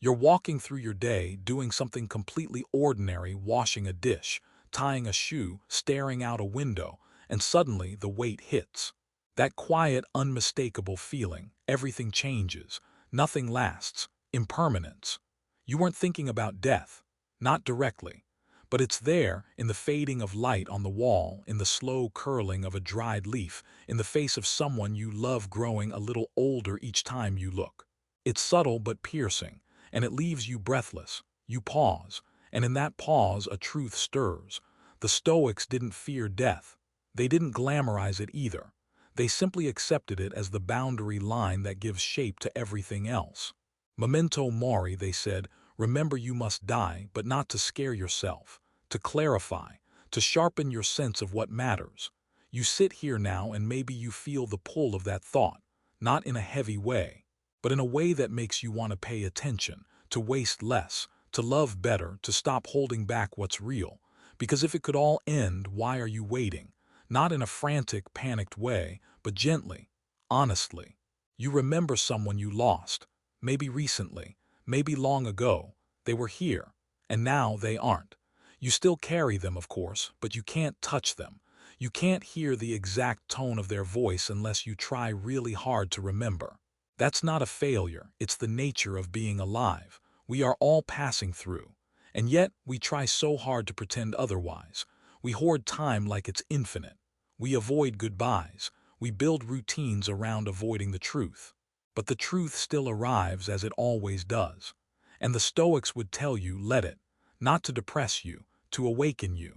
You're walking through your day, doing something completely ordinary, washing a dish, tying a shoe, staring out a window, and suddenly the weight hits. That quiet, unmistakable feeling, everything changes, nothing lasts, impermanence. You weren't thinking about death, not directly. But it's there, in the fading of light on the wall, in the slow curling of a dried leaf, in the face of someone you love growing a little older each time you look. It's subtle but piercing, and it leaves you breathless. You pause, and in that pause a truth stirs. The Stoics didn't fear death. They didn't glamorize it either. They simply accepted it as the boundary line that gives shape to everything else. Memento mori, they said. Remember, you must die, but not to scare yourself, to clarify, to sharpen your sense of what matters. You sit here now and maybe you feel the pull of that thought, not in a heavy way, but in a way that makes you want to pay attention, to waste less, to love better, to stop holding back what's real. Because if it could all end, why are you waiting? Not in a frantic, panicked way, but gently, honestly. You remember someone you lost, maybe recently, maybe long ago. They were here, and now they aren't. You still carry them, of course, but you can't touch them. You can't hear the exact tone of their voice unless you try really hard to remember. That's not a failure, it's the nature of being alive. We are all passing through. And yet, we try so hard to pretend otherwise. We hoard time like it's infinite. We avoid goodbyes. We build routines around avoiding the truth. But the truth still arrives as it always does. And the Stoics would tell you, let it, not to depress you, to awaken you.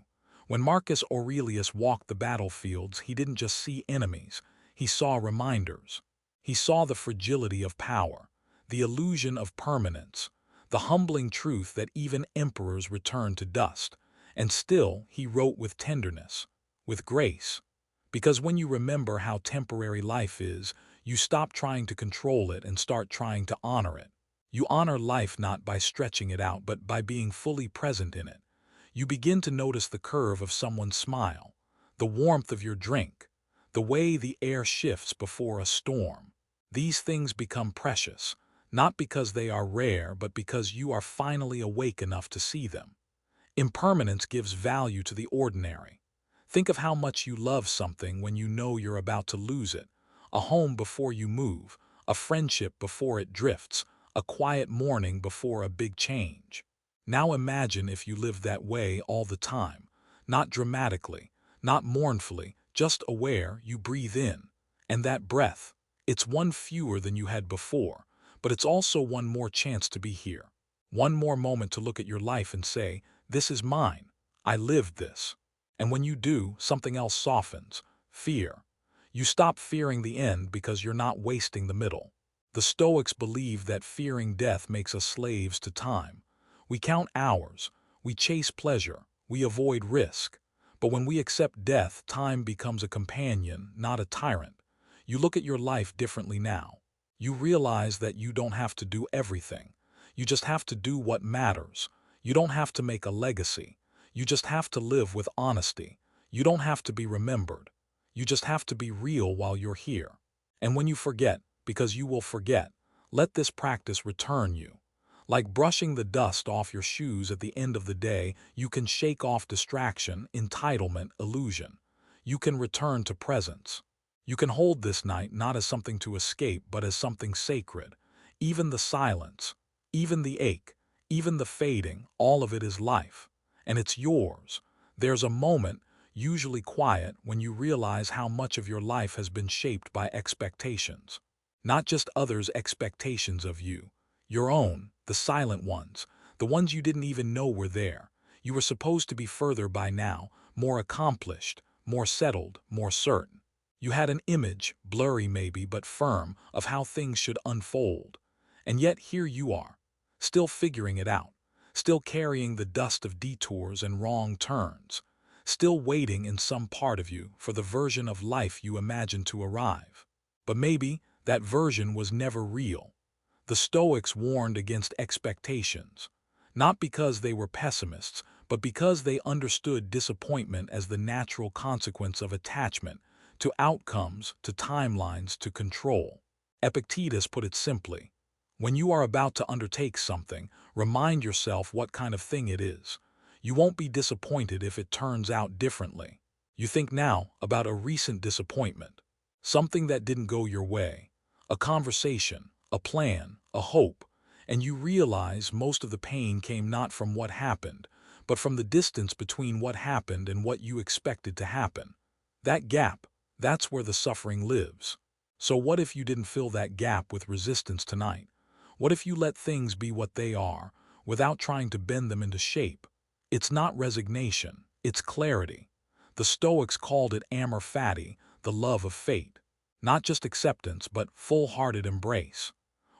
When Marcus Aurelius walked the battlefields, he didn't just see enemies, he saw reminders. He saw the fragility of power, the illusion of permanence, the humbling truth that even emperors return to dust. And still, he wrote with tenderness, with grace. Because when you remember how temporary life is, you stop trying to control it and start trying to honor it. You honor life not by stretching it out, but by being fully present in it. You begin to notice the curve of someone's smile, the warmth of your drink, the way the air shifts before a storm. These things become precious, not because they are rare, but because you are finally awake enough to see them. Impermanence gives value to the ordinary. Think of how much you love something when you know you're about to lose it. A home before you move, a friendship before it drifts, a quiet morning before a big change. Now imagine if you lived that way all the time, not dramatically, not mournfully, just aware. You breathe in. And that breath, it's one fewer than you had before, but it's also one more chance to be here. One more moment to look at your life and say, this is mine. I lived this. And when you do, something else softens, fear. You stop fearing the end because you're not wasting the middle. The Stoics believe that fearing death makes us slaves to time. We count hours, we chase pleasure, we avoid risk. But when we accept death, time becomes a companion, not a tyrant. You look at your life differently now. You realize that you don't have to do everything. You just have to do what matters. You don't have to make a legacy. You just have to live with honesty. You don't have to be remembered. You just have to be real while you're here. And when you forget, because you will forget, let this practice return you. Like brushing the dust off your shoes at the end of the day, you can shake off distraction, entitlement, illusion. You can return to presence. You can hold this night not as something to escape, but as something sacred. Even the silence, even the ache, even the fading, all of it is life. And it's yours. There's a moment, usually quiet, when you realize how much of your life has been shaped by expectations. Not just others' expectations of you. Your own, the silent ones, the ones you didn't even know were there. You were supposed to be further by now, more accomplished, more settled, more certain. You had an image, blurry maybe, but firm, of how things should unfold. And yet here you are, still figuring it out, still carrying the dust of detours and wrong turns, still waiting in some part of you for the version of life you imagined to arrive. But maybe that version was never real. The Stoics warned against expectations, not because they were pessimists, but because they understood disappointment as the natural consequence of attachment to outcomes, to timelines, to control. Epictetus put it simply, when you are about to undertake something, remind yourself what kind of thing it is. You won't be disappointed if it turns out differently. You think now about a recent disappointment, something that didn't go your way, a conversation, a plan, a hope, and you realize most of the pain came not from what happened, but from the distance between what happened and what you expected to happen. That gap, that's where the suffering lives. So what if you didn't fill that gap with resistance tonight? What if you let things be what they are, without trying to bend them into shape? It's not resignation, it's clarity. The Stoics called it amor fati, the love of fate. Not just acceptance, but full-hearted embrace.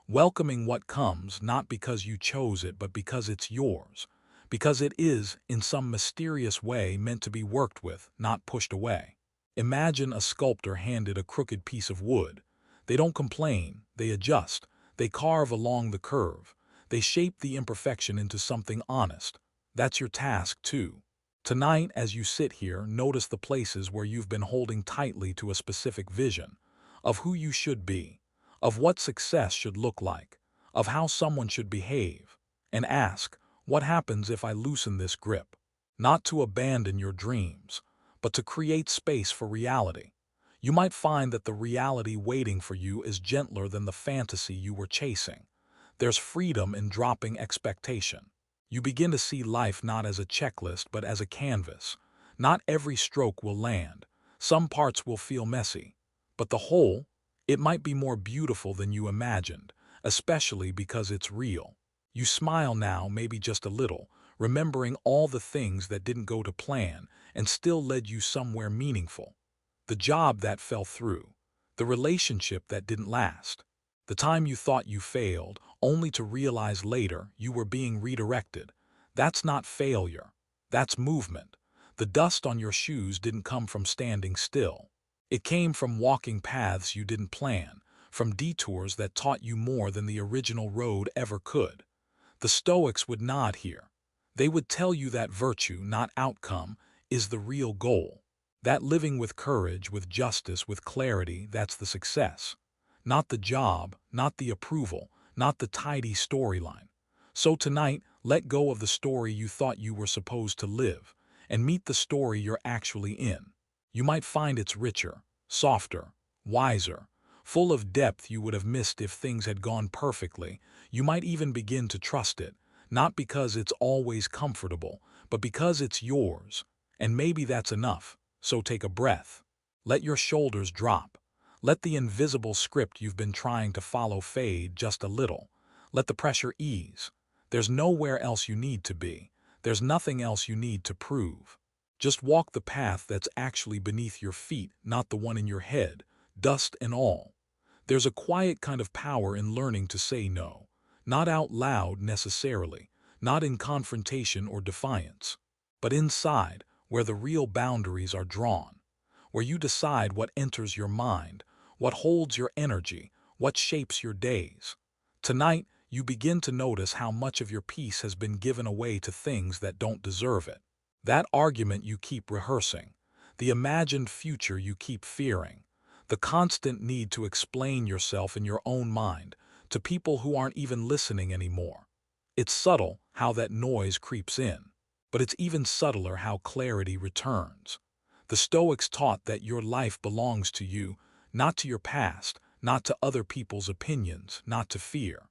Welcoming what comes, not because you chose it, but because it's yours. Because it is, in some mysterious way, meant to be worked with, not pushed away. Imagine a sculptor handed a crooked piece of wood. They don't complain, they adjust. They carve along the curve. They shape the imperfection into something honest. That's your task, too. Tonight, as you sit here, notice the places where you've been holding tightly to a specific vision of who you should be, of what success should look like, of how someone should behave, and ask, what happens if I loosen this grip? Not to abandon your dreams, but to create space for reality. You might find that the reality waiting for you is gentler than the fantasy you were chasing. There's freedom in dropping expectation. You begin to see life not as a checklist, but as a canvas. Not every stroke will land. Some parts will feel messy, but the whole, it might be more beautiful than you imagined, especially because it's real. You smile now, maybe just a little, remembering all the things that didn't go to plan and still led you somewhere meaningful. The job that fell through, the relationship that didn't last, the time you thought you failed, only to realize later you were being redirected. That's not failure. That's movement. The dust on your shoes didn't come from standing still. It came from walking paths you didn't plan, from detours that taught you more than the original road ever could. The Stoics would nod here. They would tell you that virtue, not outcome, is the real goal. That living with courage, with justice, with clarity, that's the success. Not the job, not the approval, not the tidy storyline. So tonight, let go of the story you thought you were supposed to live, and meet the story you're actually in. You might find it's richer, softer, wiser, full of depth you would have missed if things had gone perfectly. You might even begin to trust it, not because it's always comfortable, but because it's yours. And maybe that's enough, so take a breath. Let your shoulders drop. Let the invisible script you've been trying to follow fade just a little. Let the pressure ease. There's nowhere else you need to be. There's nothing else you need to prove. Just walk the path that's actually beneath your feet, not the one in your head, dust and all. There's a quiet kind of power in learning to say no. Not out loud necessarily, not in confrontation or defiance, but inside, where the real boundaries are drawn, where you decide what enters your mind, what holds your energy, what shapes your days. Tonight, you begin to notice how much of your peace has been given away to things that don't deserve it. That argument you keep rehearsing, the imagined future you keep fearing, the constant need to explain yourself in your own mind to people who aren't even listening anymore. It's subtle how that noise creeps in, but it's even subtler how clarity returns. The Stoics taught that your life belongs to you, not to your past, not to other people's opinions, not to fear.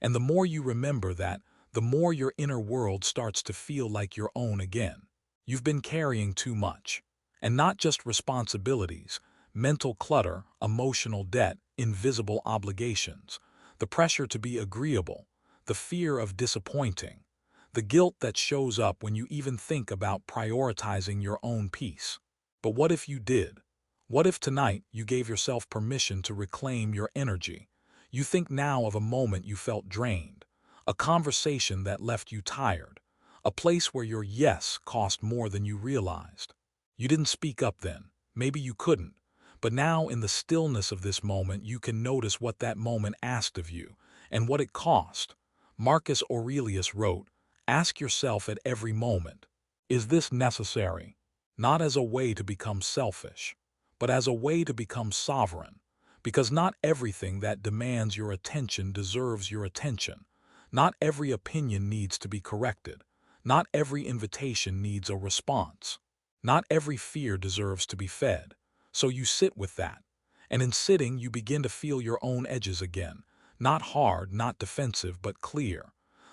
And the more you remember that, the more your inner world starts to feel like your own again. You've been carrying too much. And not just responsibilities, mental clutter, emotional debt, invisible obligations, the pressure to be agreeable, the fear of disappointing, the guilt that shows up when you even think about prioritizing your own peace. But what if you did? What if tonight you gave yourself permission to reclaim your energy? You think now of a moment you felt drained, a conversation that left you tired, a place where your yes cost more than you realized. You didn't speak up then, maybe you couldn't, but now in the stillness of this moment you can notice what that moment asked of you and what it cost. Marcus Aurelius wrote, "Ask yourself at every moment, is this necessary?" Not as a way to become selfish, but as a way to become sovereign. Because not everything that demands your attention deserves your attention. Not every opinion needs to be corrected. Not every invitation needs a response. Not every fear deserves to be fed. So you sit with that. And in sitting, you begin to feel your own edges again. Not hard, not defensive, but clear.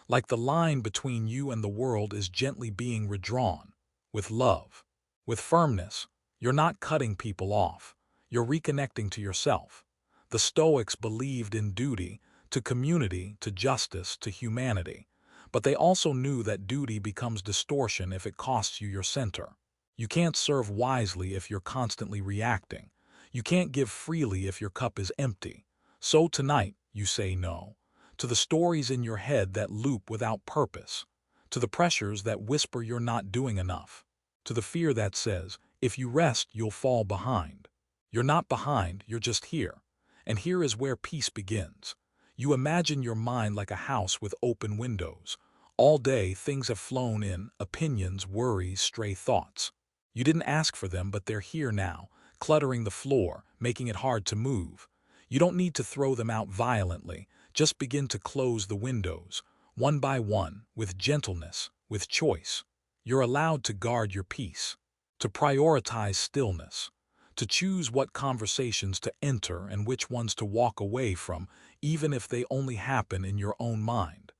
Like the line between you and the world is gently being redrawn. With love. With firmness. You're not cutting people off. You're reconnecting to yourself. The Stoics believed in duty, to community, to justice, to humanity. But they also knew that duty becomes distortion if it costs you your center. You can't serve wisely if you're constantly reacting. You can't give freely if your cup is empty. So tonight, you say no. To the stories in your head that loop without purpose. To the pressures that whisper you're not doing enough. To the fear that says, if you rest, you'll fall behind. You're not behind, you're just here. And here is where peace begins. You imagine your mind like a house with open windows. All day, things have flown in, opinions, worries, stray thoughts. You didn't ask for them, but they're here now, cluttering the floor, making it hard to move. You don't need to throw them out violently. Just begin to close the windows, one by one, with gentleness, with choice. You're allowed to guard your peace, to prioritize stillness, to choose what conversations to enter and which ones to walk away from, even if they only happen in your own mind.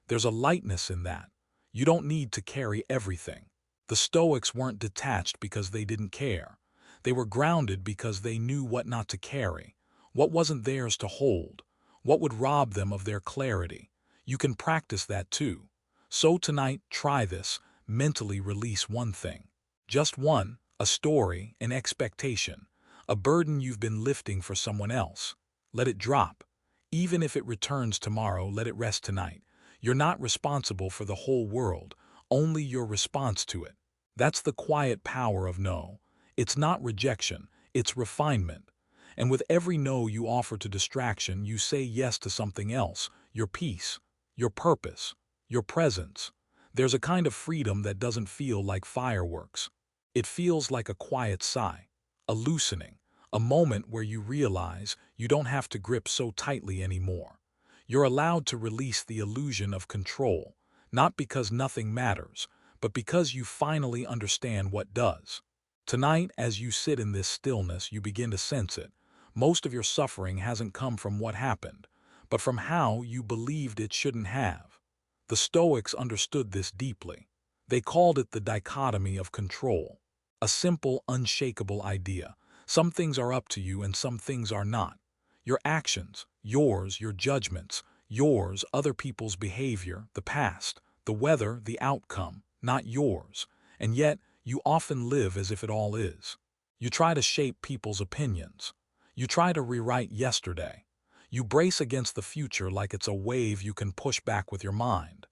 There's a lightness in that. You don't need to carry everything. The Stoics weren't detached because they didn't care. They were grounded because they knew what not to carry, what wasn't theirs to hold, what would rob them of their clarity. You can practice that too. So tonight, try this. Mentally release one thing. Just one, a story, an expectation, a burden you've been lifting for someone else. Let it drop. Even if it returns tomorrow, let it rest tonight. You're not responsible for the whole world, only your response to it. That's the quiet power of no. It's not rejection, it's refinement. And with every no you offer to distraction, you say yes to something else, your peace, your purpose, your presence. There's a kind of freedom that doesn't feel like fireworks. It feels like a quiet sigh, a loosening, a moment where you realize you don't have to grip so tightly anymore. You're allowed to release the illusion of control, not because nothing matters, but because you finally understand what does. Tonight, as you sit in this stillness, you begin to sense it. Most of your suffering hasn't come from what happened, but from how you believed it shouldn't have. The Stoics understood this deeply. They called it the dichotomy of control. A simple, unshakable idea. Some things are up to you and some things are not. Your actions, yours, your judgments, yours, other people's behavior, the past, the weather, the outcome, not yours. And yet, you often live as if it all is. You try to shape people's opinions. You try to rewrite yesterday. You brace against the future like it's a wave you can push back with your mind.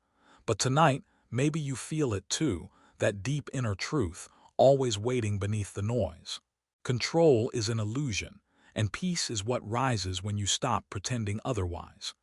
But tonight, maybe you feel it too, that deep inner truth, always waiting beneath the noise. Control is an illusion, and peace is what rises when you stop pretending otherwise.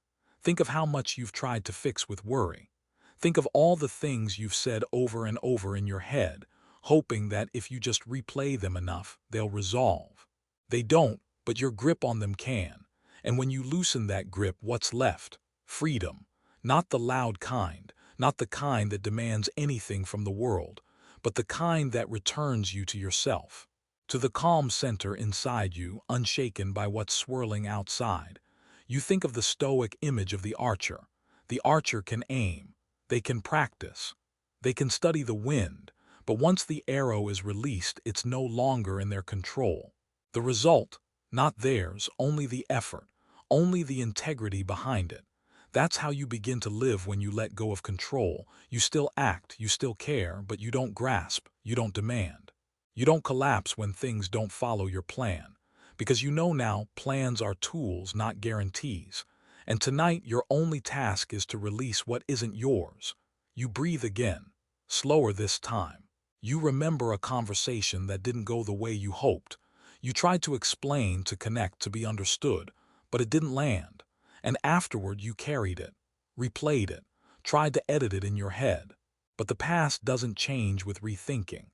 Think of how much you've tried to fix with worry. Think of all the things you've said over and over in your head, hoping that if you just replay them enough, they'll resolve. They don't, but your grip on them can. And when you loosen that grip, what's left? Freedom. Not the loud kind, not the kind that demands anything from the world, but the kind that returns you to yourself, to the calm center inside you, unshaken by what's swirling outside. You think of the Stoic image of the archer. The archer can aim. They can practice. They can study the wind. But once the arrow is released, it's no longer in their control. The result, not theirs, only the effort, only the integrity behind it. That's how you begin to live when you let go of control. You still act, you still care, but you don't grasp, you don't demand. You don't collapse when things don't follow your plan. Because you know now, plans are tools, not guarantees. And tonight, your only task is to release what isn't yours. You breathe again, slower this time. You remember a conversation that didn't go the way you hoped. You tried to explain, to connect, to be understood, but it didn't land. And afterward, you carried it, replayed it, tried to edit it in your head. But the past doesn't change with rethinking.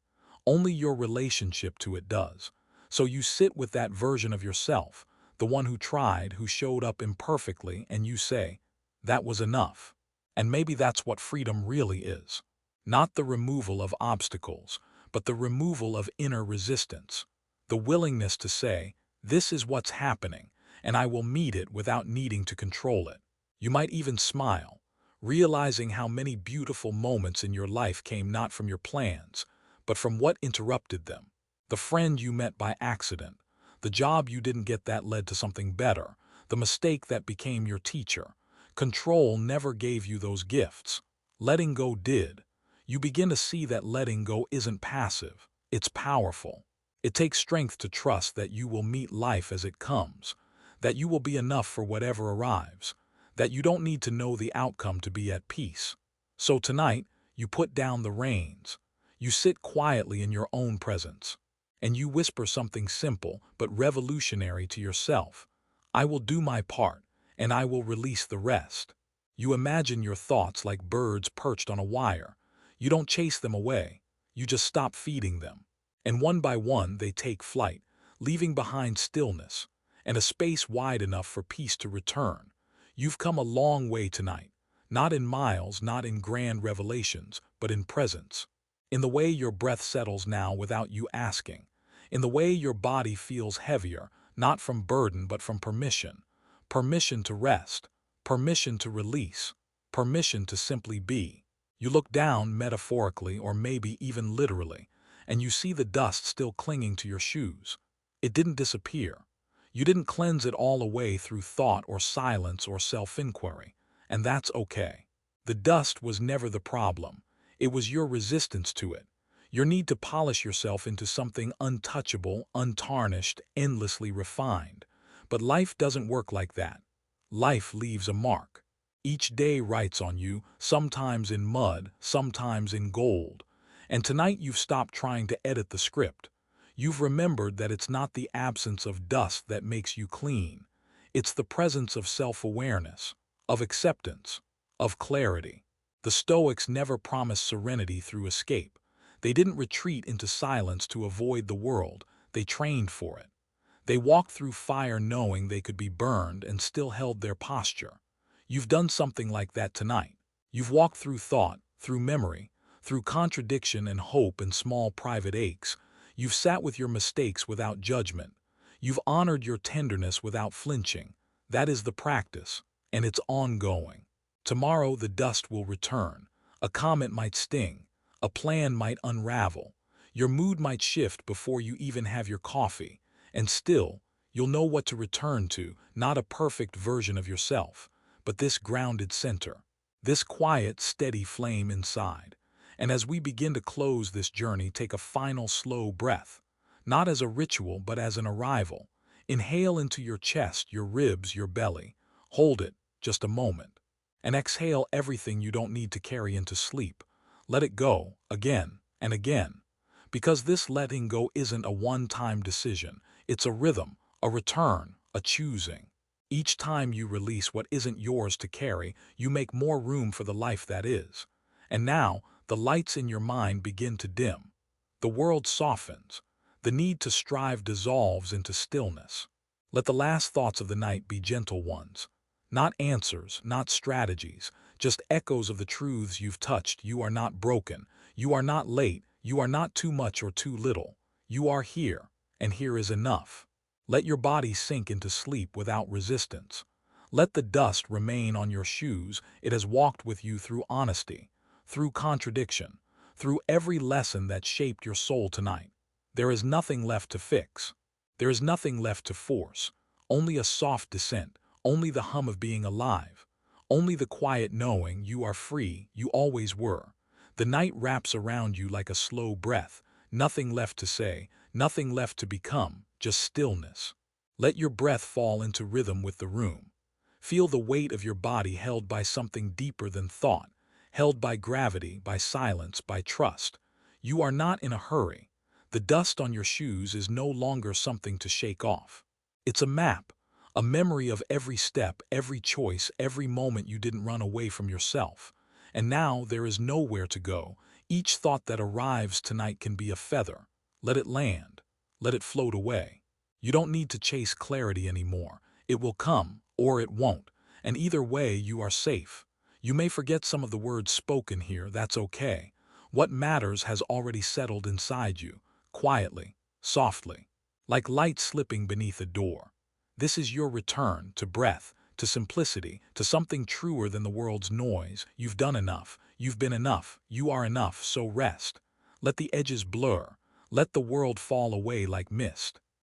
Only your relationship to it does. So you sit with that version of yourself, the one who tried, who showed up imperfectly, and you say, that was enough. And maybe that's what freedom really is. Not the removal of obstacles, but the removal of inner resistance. The willingness to say, this is what's happening, and I will meet it without needing to control it. You might even smile, realizing how many beautiful moments in your life came not from your plans, but from what interrupted them. The friend you met by accident, the job you didn't get that led to something better, the mistake that became your teacher. Control never gave you those gifts. Letting go did. You begin to see that letting go isn't passive, it's powerful. It takes strength to trust that you will meet life as it comes, that you will be enough for whatever arrives, that you don't need to know the outcome to be at peace. So tonight, you put down the reins. You sit quietly in your own presence, and you whisper something simple but revolutionary to yourself. I will do my part, and I will release the rest. You imagine your thoughts like birds perched on a wire. You don't chase them away, you just stop feeding them. And one by one they take flight, leaving behind stillness, and a space wide enough for peace to return. You've come a long way tonight, not in miles, not in grand revelations, but in presence. In the way your breath settles now without you asking. In the way your body feels heavier, not from burden but from permission. Permission to rest, permission to release, permission to simply be. You look down metaphorically or maybe even literally, and you see the dust still clinging to your shoes. It didn't disappear. You didn't cleanse it all away through thought or silence or self-inquiry, and that's okay. The dust was never the problem. It was your resistance to it, your need to polish yourself into something untouchable, untarnished, endlessly refined. But life doesn't work like that. Life leaves a mark. Each day writes on you, sometimes in mud, sometimes in gold. And tonight you've stopped trying to edit the script. You've remembered that it's not the absence of dust that makes you clean. It's the presence of self-awareness, of acceptance, of clarity. The Stoics never promised serenity through escape. They didn't retreat into silence to avoid the world. They trained for it. They walked through fire knowing they could be burned and still held their posture. You've done something like that tonight. You've walked through thought, through memory, through contradiction and hope and small private aches. You've sat with your mistakes without judgment. You've honored your tenderness without flinching. That is the practice, and it's ongoing. Tomorrow the dust will return. A comment might sting. A plan might unravel. Your mood might shift before you even have your coffee. And still, you'll know what to return to, not a perfect version of yourself, but this grounded center, this quiet, steady flame inside. And as we begin to close this journey, take a final slow breath, not as a ritual, but as an arrival. Inhale into your chest, your ribs, your belly. Hold it just a moment. And exhale everything you don't need to carry into sleep. Let it go, again and again. Because this letting go isn't a one-time decision. It's a rhythm, a return, a choosing. Each time you release what isn't yours to carry, you make more room for the life that is. And now, the lights in your mind begin to dim. The world softens. The need to strive dissolves into stillness. Let the last thoughts of the night be gentle ones. Not answers, not strategies, just echoes of the truths you've touched. You are not broken. You are not late. You are not too much or too little. You are here, and here is enough. Let your body sink into sleep without resistance. Let the dust remain on your shoes. It has walked with you through honesty, through contradiction, through every lesson that shaped your soul tonight. There is nothing left to fix. There is nothing left to force. Only a soft descent, only the hum of being alive, only the quiet knowing you are free, you always were. The night wraps around you like a slow breath, nothing left to say, nothing left to become, just stillness. Let your breath fall into rhythm with the room. Feel the weight of your body held by something deeper than thought, held by gravity, by silence, by trust. You are not in a hurry. The dust on your shoes is no longer something to shake off. It's a map, a memory of every step, every choice, every moment you didn't run away from yourself. And now there is nowhere to go. Each thought that arrives tonight can be a feather. Let it land. Let it float away. You don't need to chase clarity anymore. It will come, or it won't. And either way, you are safe. You may forget some of the words spoken here. That's okay. What matters has already settled inside you, quietly, softly, like light slipping beneath a door. This is your return to breath, to simplicity, to something truer than the world's noise. You've done enough. You've been enough. You are enough, so rest. Let the edges blur. Let the world fall away like mist.